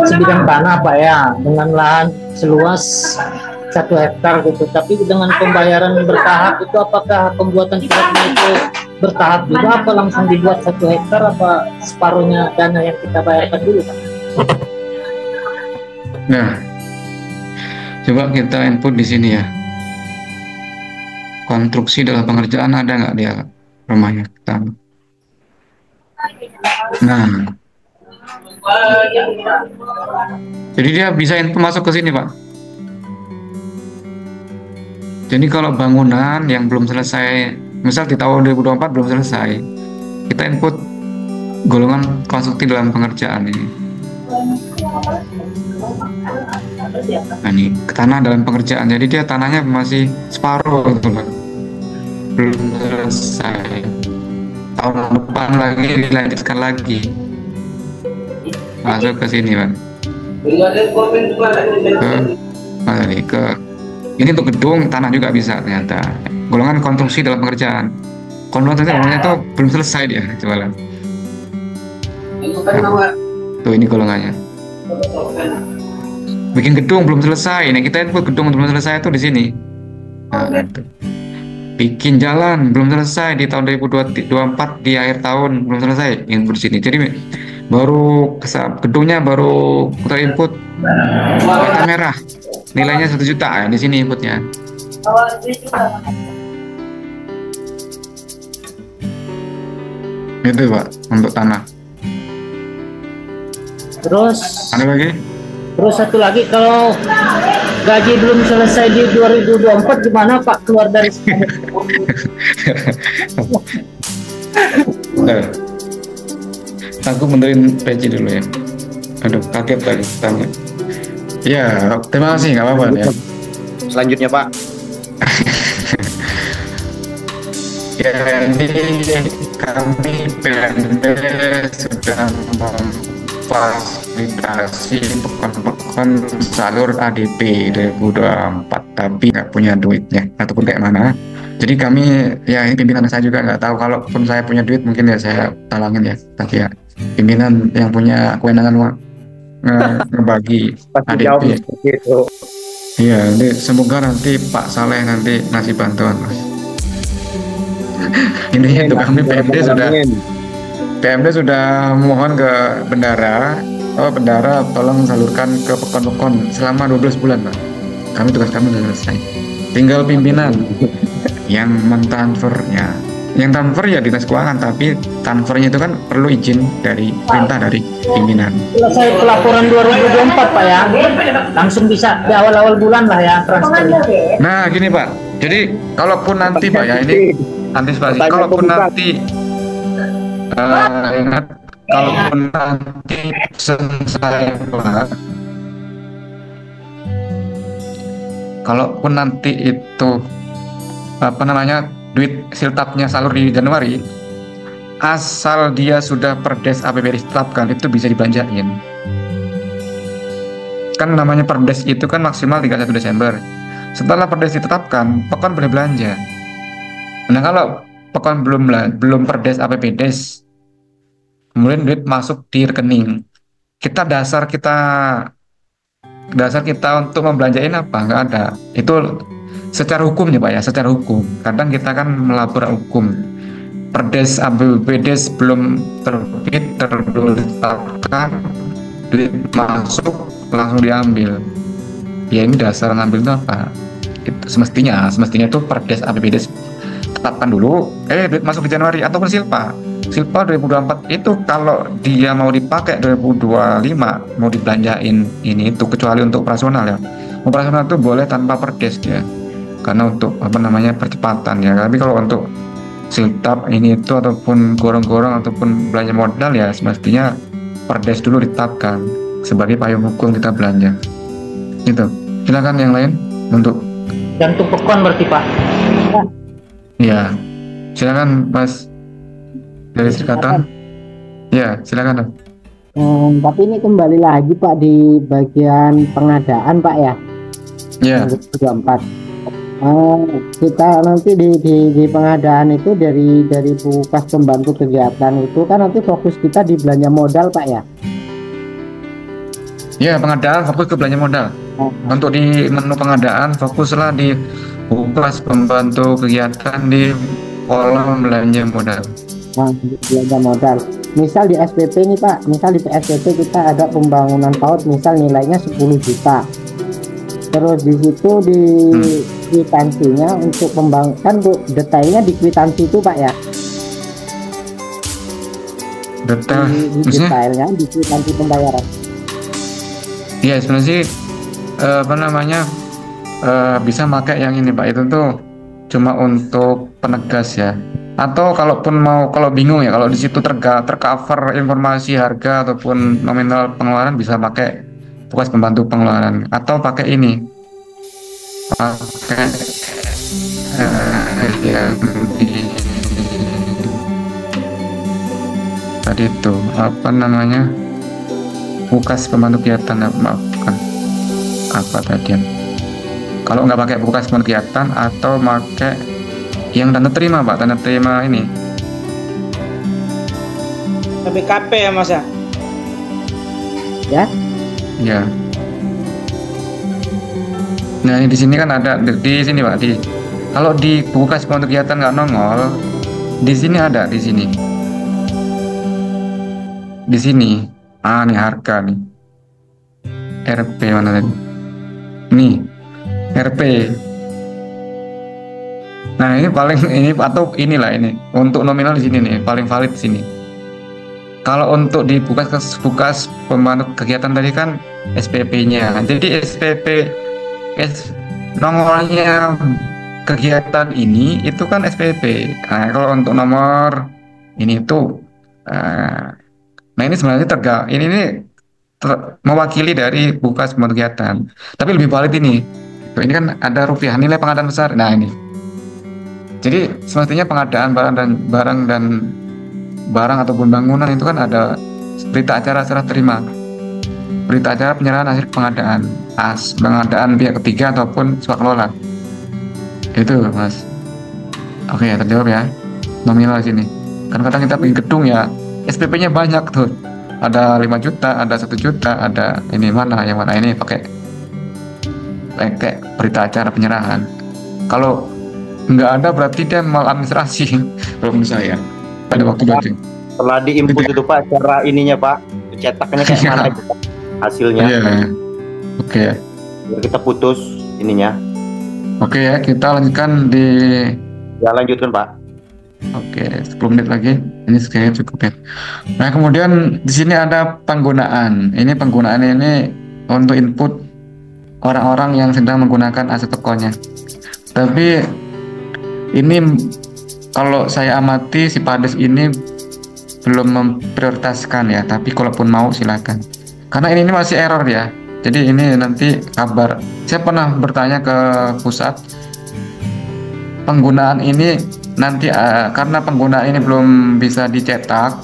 sebidang tanah, Pak ya, dengan lahan seluas 1 hektar gitu. Tapi dengan pembayaran bertahap itu, apakah pembuatan suratnya itu bertahap juga, apa langsung dibuat 1 hektar, apa separuhnya dana yang kita bayarkan dulu, Pak? Nah, coba kita input di sini ya. Konstruksi dalam pengerjaan ada nggak dia rumahnya? Nah, jadi dia bisa input masuk ke sini, Pak. Jadi kalau bangunan yang belum selesai, misal di tahun 2024 belum selesai, kita input golongan konstruksi dalam pengerjaan ini. Nah, ini tanah dalam pengerjaan, jadi dia tanahnya masih separuh gitu loh, belum selesai. Tahun depan lagi dilanjutkan lagi, masuk ke sini, Pak. Ini untuk gedung tanah juga bisa ternyata. Golongan konstruksi dalam pengerjaan. Konstruksi itu belum selesai dia, coba lihat. Tuh, ini golongannya. Bikin gedung belum selesai. Nah, kita input gedung belum selesai itu di sini. Nah, itu. Bikin jalan belum selesai di tahun 2024 di akhir tahun belum selesai, input di sini. Jadi baru gedungnya baru kita input warna merah, nilainya 1 juta ya, di sini inputnya. Itu, Pak, untuk tanah. Terus Ada lagi? Terus satu lagi, kalau gaji belum selesai di 2024 gimana, Pak, keluar dari sini? Aku benerin peci dulu ya. Aduh, kaget tadi tanya. Ya, terima kasih, nggak apa-apa ya. Selanjutnya, Pak. Ya, ini kami PNB sudah memfasilitasi pekon-pekon salur ADP 2024, tapi nggak punya duitnya ataupun kayak mana. Jadi kami ya ini pimpinan saya juga nggak tahu, kalaupun saya punya duit mungkin ya saya talangin ya. Tapi ya pimpinan yang punya kewenangan ngebagi Pasti ADP. jawab seperti itu. Iya, jadi semoga nanti Pak Saleh nanti ngasih bantuan, Mas. Ini itu kami PMD sudah mohon ke bendara, bendara tolong salurkan ke pekon-pekon selama 12 bulan, Pak. Tugas kami sudah selesai. Tinggal pimpinan yang mentransfernya. Yang transfer ya dinas keuangan, tapi transfernya itu kan perlu izin dari perintah dari pimpinan. Selesai pelaporan 2024 Pak ya, langsung bisa di awal-awal bulan lah ya transfernya. Nah gini Pak, jadi kalaupun nanti Pak ya ini antisipasi, kalaupun nanti ingat, kalaupun nanti selesai Pak, kalaupun nanti itu duit siltapnya salur di Januari, asal dia sudah perdes APBD ditetapkan itu bisa dibelanjain. Kan namanya perdes itu kan maksimal 31 Desember. Setelah perdes ditetapkan, pekon boleh belanja. Nah kalau pekon belum perdes APBD, kemudian duit masuk di rekening, dasar kita untuk membelanjain apa? Nggak ada. Itu secara hukumnya Pak ya, secara hukum. Kadang kita kan melapor hukum. Perdes APBD belum terbit, ditetapkan, duit masuk langsung diambil. Ya ini dasar ngambil itu apa? Itu semestinya itu perdes APBD tetapkan dulu, duit masuk di Januari, ataupun silpa 2024 itu kalau dia mau dipakai 2025 mau dibelanjain ini itu, kecuali untuk operasional ya. Operasional itu boleh tanpa perdes ya, karena untuk percepatan ya. Tapi kalau untuk siltap ini itu ataupun gorong-gorong ataupun belanja modal ya semestinya perdes dulu ditetapkan sebagai payung hukum kita belanja. Gitu. Silakan yang lain untuk Jantung pekon berarti Pak. ya. Silakan Mas dari Serikatan. Ya, silakan. Tapi ini kembali lagi Pak di bagian pengadaan Pak ya. Ya. 2024. Kita nanti di pengadaan itu dari bekas pembantu kegiatan itu kan nanti fokus kita di belanja modal Pak ya. Ya, pengadaan fokus ke belanja modal. Untuk di menu pengadaan fokuslah di bekas pembantu kegiatan di kolom belanja modal. Belanja modal. Misal di SPP nih Pak, misal di SPP kita ada pembangunan PAUD misal nilainya 10 juta. Terus di situ di kwitansinya untuk pembangunan detailnya di kwitansi itu Pak ya. Detailnya di kwitansi pembayaran. Iya sebenarnya sih bisa pakai yang ini Pak, itu tuh cuma untuk penegas ya. Atau kalau bingung ya, kalau di situ tercover informasi harga ataupun nominal pengeluaran, bisa pakai bekas pembantu pengeluaran, atau pakai ini, tadi itu bekas pembantu kegiatan, bukan apa tadi. Kalau nggak pakai bekas pembantu kegiatan atau pakai yang tanda terima Pak, tanda terima ini BKP ya Mas ya? Ya. Nah ini di sini kan ada di sini Pak, kalau di bekas pembantu kegiatan nggak nongol, di sini ada di sini. Nih harga nih. RP mana tadi? Nih RP. Nah ini atau inilah ini untuk nominal di sini nih paling valid di sini. Kalau untuk di bekas pembantu kegiatan tadi kan SPP-nya. Jadi nomornya kegiatan ini itu kan SPP. Nah kalau untuk nomor ini itu, nah ini sebenarnya mewakili dari bekas pembantu kegiatan. Tapi lebih valid ini. Ini kan ada rupiah nilai pengadaan besar. Nah ini. Jadi semestinya pengadaan barang ataupun bangunan itu kan ada berita acara serah terima, berita acara penyerahan hasil pengadaan, pengadaan pihak ketiga ataupun swak lola. Itu Mas. Oke, terjawab ya. Nominal sini. Kan kadang kita pergi gedung ya, SPP-nya banyak tuh. Ada 5 juta, ada 1 juta, ada ini mana, yang mana ini pakai berita acara penyerahan. Kalau nggak ada berarti dia maladministrasi kalau menurut saya. Pada waktu itu. Setelah diinput itu Pak, cara ininya Pak, cetaknya kayak mana itu, Pak? Hasilnya. Iya. Oke. Biar kita putus ininya. Oke ya, kita lanjutkan di. Ya lanjutkan Pak. Oke, 10 menit lagi. Ini sekayaknya cukup ya. Nah, kemudian di sini ada penggunaan. Ini penggunaan ini untuk input orang-orang yang sedang menggunakan aset tokonya. Tapi ini kalau saya amati si Pades ini belum memprioritaskan ya. Tapi kalaupun mau silakan. Karena ini masih error ya. Jadi ini nanti kabar. Saya pernah bertanya ke pusat. Penggunaan ini nanti karena penggunaan ini belum bisa dicetak,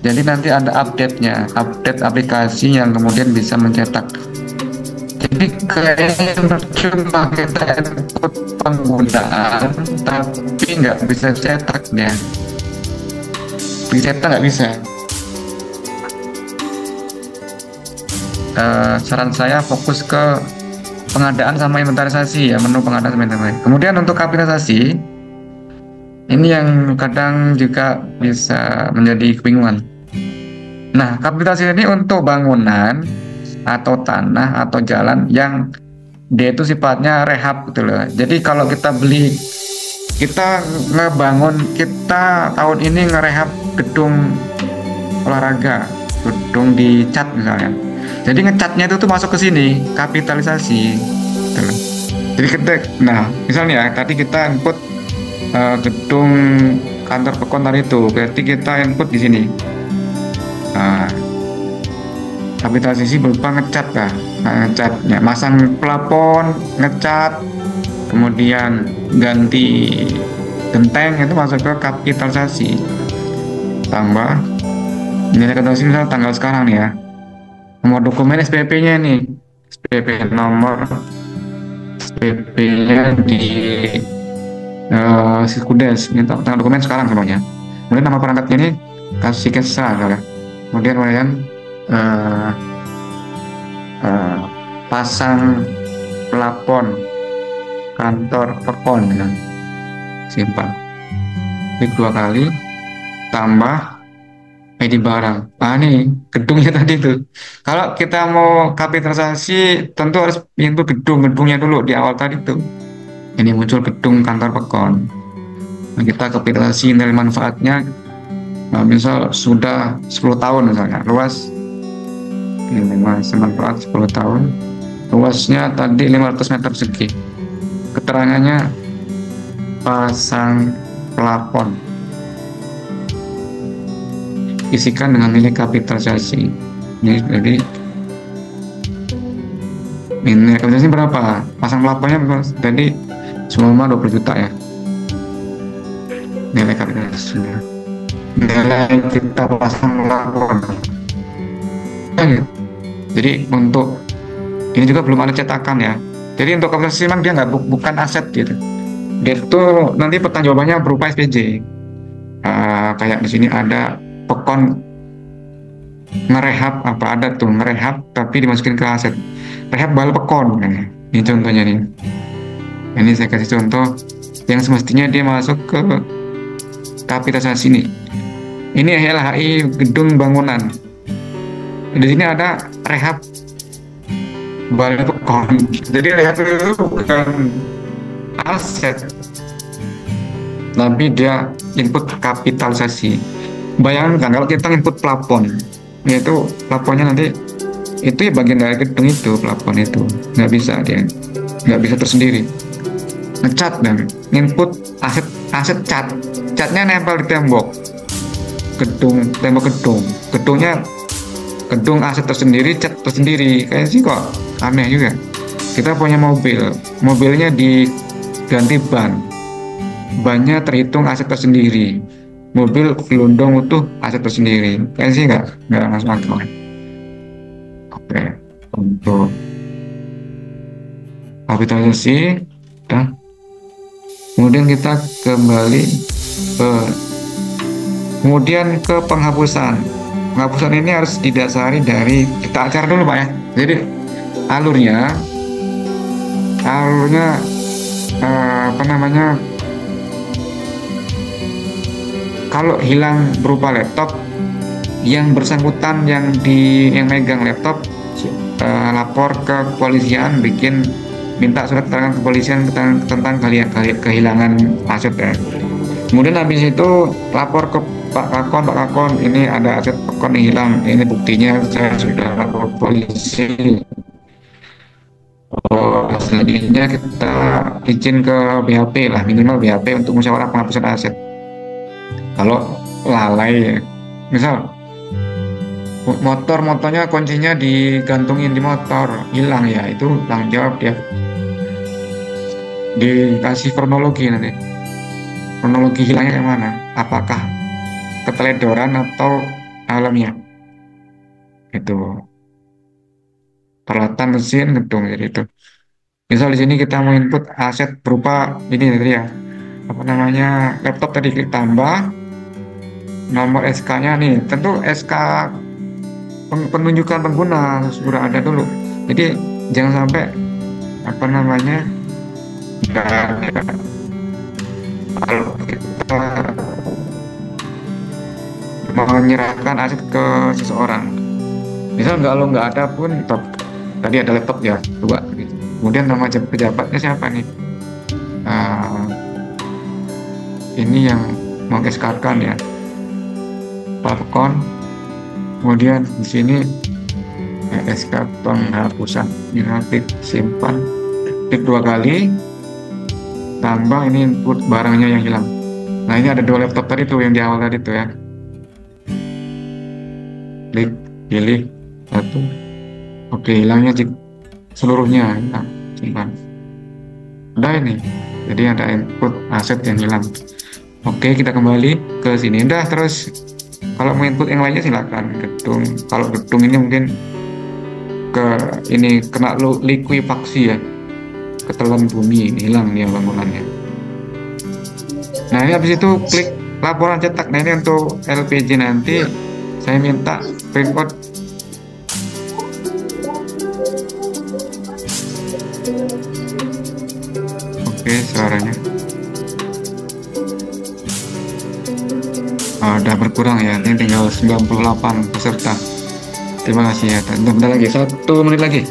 jadi nanti ada update-nya, update aplikasi yang kemudian bisa mencetak. Jadi kayaknya cuma kita input penggunaan tapi nggak bisa cetak ya, dicetak nggak bisa. Saran saya fokus ke pengadaan sama inventarisasi ya, menu pengadaan sama inventarisasi. Kemudian untuk kapitalisasi ini yang kadang juga bisa menjadi kebingungan. Nah, kapitalisasi ini untuk bangunan atau tanah atau jalan yang dia itu sifatnya rehab gitu loh. Jadi kalau kita beli, kita ngebangun, kita tahun ini ngerehab gedung olahraga, gedung dicat misalnya. Jadi ngecatnya itu tuh masuk ke sini, kapitalisasi. Gitu loh. Jadi kita, nah misalnya tadi kita input gedung kantor pekon tadi itu, berarti kita input di sini. Nah, kapitalisasi berupa ngecat lah, ngecatnya, masang plafon, ngecat, kemudian ganti genteng itu masuk ke kapitalisasi. Tambah nilai kapitalisasi misalnya tanggal sekarang nih ya. Nomor dokumen SPP-nya nih, SPP nomor SPP-nya di Sikudes, ini tanggal dokumen sekarang semuanya. Kemudian nama perangkatnya ini kasih kesa, kemudian pasang plafon kantor pekon, ya. Simpan. Klik 2 kali, tambah ID barang. Nih gedungnya tadi tuh. Kalau kita mau kapitalisasi, tentu harus input gedungnya dulu di awal tadi tuh. Ini muncul gedung kantor pekon. Nah, kita kapitalisasi nilai manfaatnya, misal sudah 10 tahun misalnya, luas ini manfaat 10 tahun, luasnya tadi 500 meter persegi. Keterangannya pasang plafon, isikan dengan nilai kapitalisasi. Ini jadi nilai kapitalisasi berapa? Pasang plafonnya jadi semua 20 juta ya. Nilai kapitalisasinya. Nilai kita pasang plafon. Jadi untuk ini juga belum ada cetakan ya. Jadi untuk kapitalisasi memang dia nggak bukan aset gitu. Dia itu nanti pertanggungjawabannya berupa SPJ. Kayak di sini ada pekon ngerehab, apa ada tuh ngerehab tapi dimasukin ke aset. Rehab bal pekon kan ya. Ini contohnya nih. Ini saya kasih contoh yang semestinya dia masuk ke kapitalisasi ini. Ini LHI gedung bangunan. Di sini ada rehab bal pekon. Jadi rehab itu bukan aset, tapi dia input kapitalisasi. Bayangkan kalau kita input plafon, yaitu plafonnya nanti itu ya bagian dari gedung itu, plafon itu nggak bisa, dia nggak bisa tersendiri. Ngecat dan input aset catnya nempel di tembok gedungnya, gedung aset tersendiri, cat tersendiri. Kayaknya sih kok aneh juga. Kita punya mobilnya diganti bannya terhitung aset tersendiri, mobil gelondong utuh aset tersendiri. Kayaknya sih nggak masuk akal. Oke, untuk kapitalisasi Kemudian kita kembali kemudian ke penghapusan. Penghapusan ini harus didasari dari kita acar dulu Pak ya. Jadi alurnya apa namanya, kalau hilang berupa laptop, yang bersangkutan yang megang laptop lapor ke kepolisian, minta surat keterangan kepolisian tentang kehilangan aset ya. Kemudian habis itu lapor ke Pak Kakon, ini ada aset Pakon yang hilang, ini buktinya saya sudah lapor ke polisi. Selanjutnya kita izin ke BHP lah, minimal BHP untuk musyawarah penghapusan aset. Kalau lalai ya, misal motornya kuncinya digantungin di motor, hilang ya, itu tanggung jawab dia. Dikasih kronologi nanti, kronologi hilangnya kayak mana, apakah keteledoran atau alamiah, itu peralatan mesin gedung. Jadi itu misal di sini kita mau input aset berupa ini tadi ya, apa namanya, laptop tadi, klik tambah nomor SK-nya nih, tentu SK penunjukan pengguna sudah ada dulu, jadi jangan sampai apa namanya kalau kita menyerahkan aset ke seseorang, misal kalau nggak ada pun tadi ada laptop ya, coba gitu. Kemudian nama pejabatnya siapa nih, ini yang mau SK-kan ya, Pak Pakon. Kemudian di sini SK penghapusan, ini nanti simpan, klik 2 kali, tambah ini input barangnya yang hilang. Nah ini ada 2 laptop tadi tuh yang di awal tadi tuh ya, klik pilih 1, oke, hilangnya seluruhnya hilang, simpan. Udah ini, jadi ada input aset yang hilang. Oke, kita kembali ke sini. Udah, terus kalau mau input yang lainnya silakan. Gedung, kalau gedung ini mungkin ini kena likuifaksi ya, ketelan bumi, ini hilang nih bangunannya. Nah ini habis itu klik laporan cetak. Nah ini untuk LPG nanti saya minta print out. Oke, suaranya udah berkurang ya, ini tinggal 98 peserta. Terima kasih ya. Bentar lagi, 1 menit lagi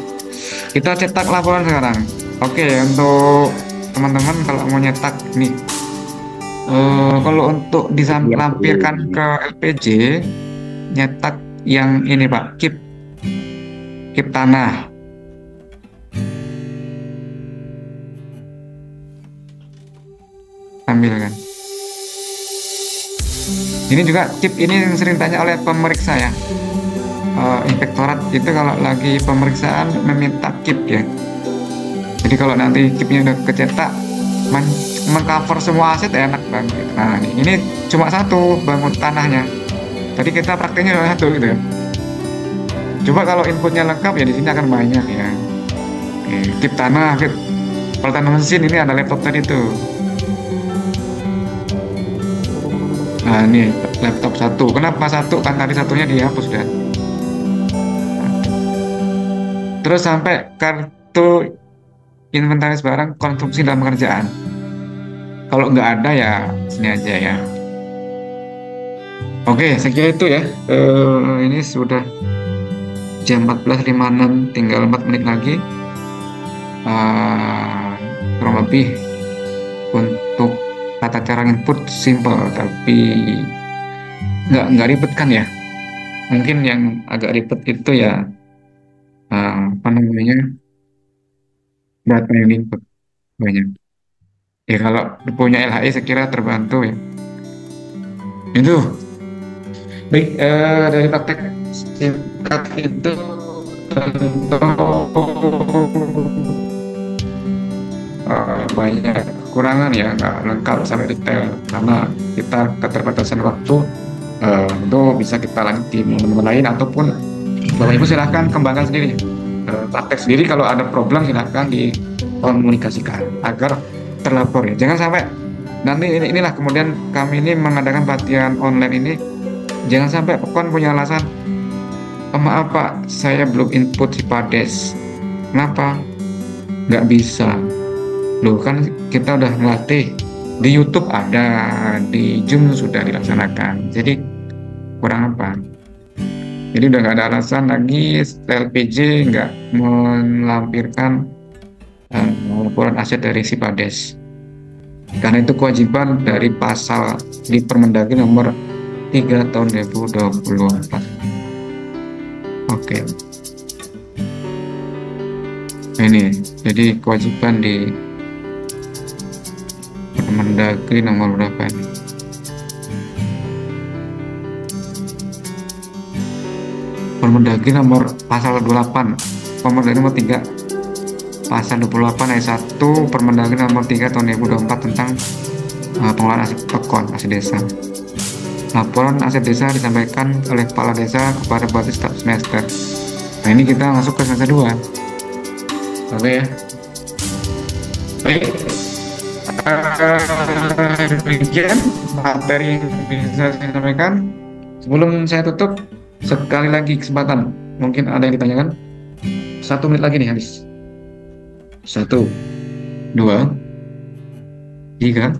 kita cetak laporan sekarang. Oke, untuk teman-teman kalau mau nyetak nih, kalau untuk dilampirkan ke LPG, nyetak yang ini Pak, kip tanah. Ambil kan. Ini juga chip ini yang sering tanya oleh pemeriksa ya, inspektorat itu kalau lagi pemeriksaan meminta chip ya. Jadi kalau nanti chipnya udah kecetak, mengcover semua aset ya, enak banget. Nah ini cuma 1 bangun tanahnya. Tadi kita prakteknya cuma 1 gitu ya. Coba kalau inputnya lengkap ya di sini akan banyak ya. Oke, chip tanah, peralatan mesin, ini ada laptop tadi tuh. Nah ini laptop 1, kenapa 1? Kan tadi 1-nya dihapus kan. Terus sampai kartu inventaris barang konsumsi dalam pekerjaan. Kalau nggak ada ya sini aja ya. Oke, saya kira itu ya. Ini sudah jam 14.56, tinggal 4 menit lagi. Kurang lebih untuk tata cara input simple, tapi nggak ribet kan ya. Mungkin yang agak ribet itu ya apa namanya, data yang input banyak ya. Kalau punya LHI saya kira terbantu ya. Itu baik, dari praktek singkat itu tentu banyak kekurangan ya, nggak lengkap sampai detail karena kita keterbatasan waktu. Itu bisa kita lanjut di momen lain, ataupun Bapak Ibu silahkan kembangkan sendiri, praktek sendiri. Kalau ada problem silahkan dikomunikasikan agar terlapor ya. Jangan sampai nanti inilah kemudian kami ini mengadakan pelatihan online ini, jangan sampai pekon punya alasan, maaf Pak, saya belum input Sipades. Kenapa? Nggak bisa. Loh kan kita udah melatih, di YouTube ada, di Zoom sudah dilaksanakan. Jadi kurang apa? Jadi udah nggak ada alasan lagi LPJ nggak melampirkan laporan aset dari Sipades. Karena itu kewajiban dari pasal di Permendagri nomor 3 tahun 2024. Oke. Nah, ini jadi kewajiban di Permendagri nomor berapa ini? Permendagri nomor pasal 28, Permendagri nomor 3 pasal 28 ayat 1 Permendagri nomor 3 tahun 2024 tentang pengelolaan aset pekon aset desa. Laporan aset desa disampaikan oleh kepala desa kepada bupati setiap semester. Nah ini kita masuk ke semester 2. Oke ya. Baik. Demikian materi yang bisa saya sampaikan. Sebelum saya tutup, sekali lagi kesempatan. Mungkin ada yang ditanyakan. 1 menit lagi nih habis. 1, 2, 3.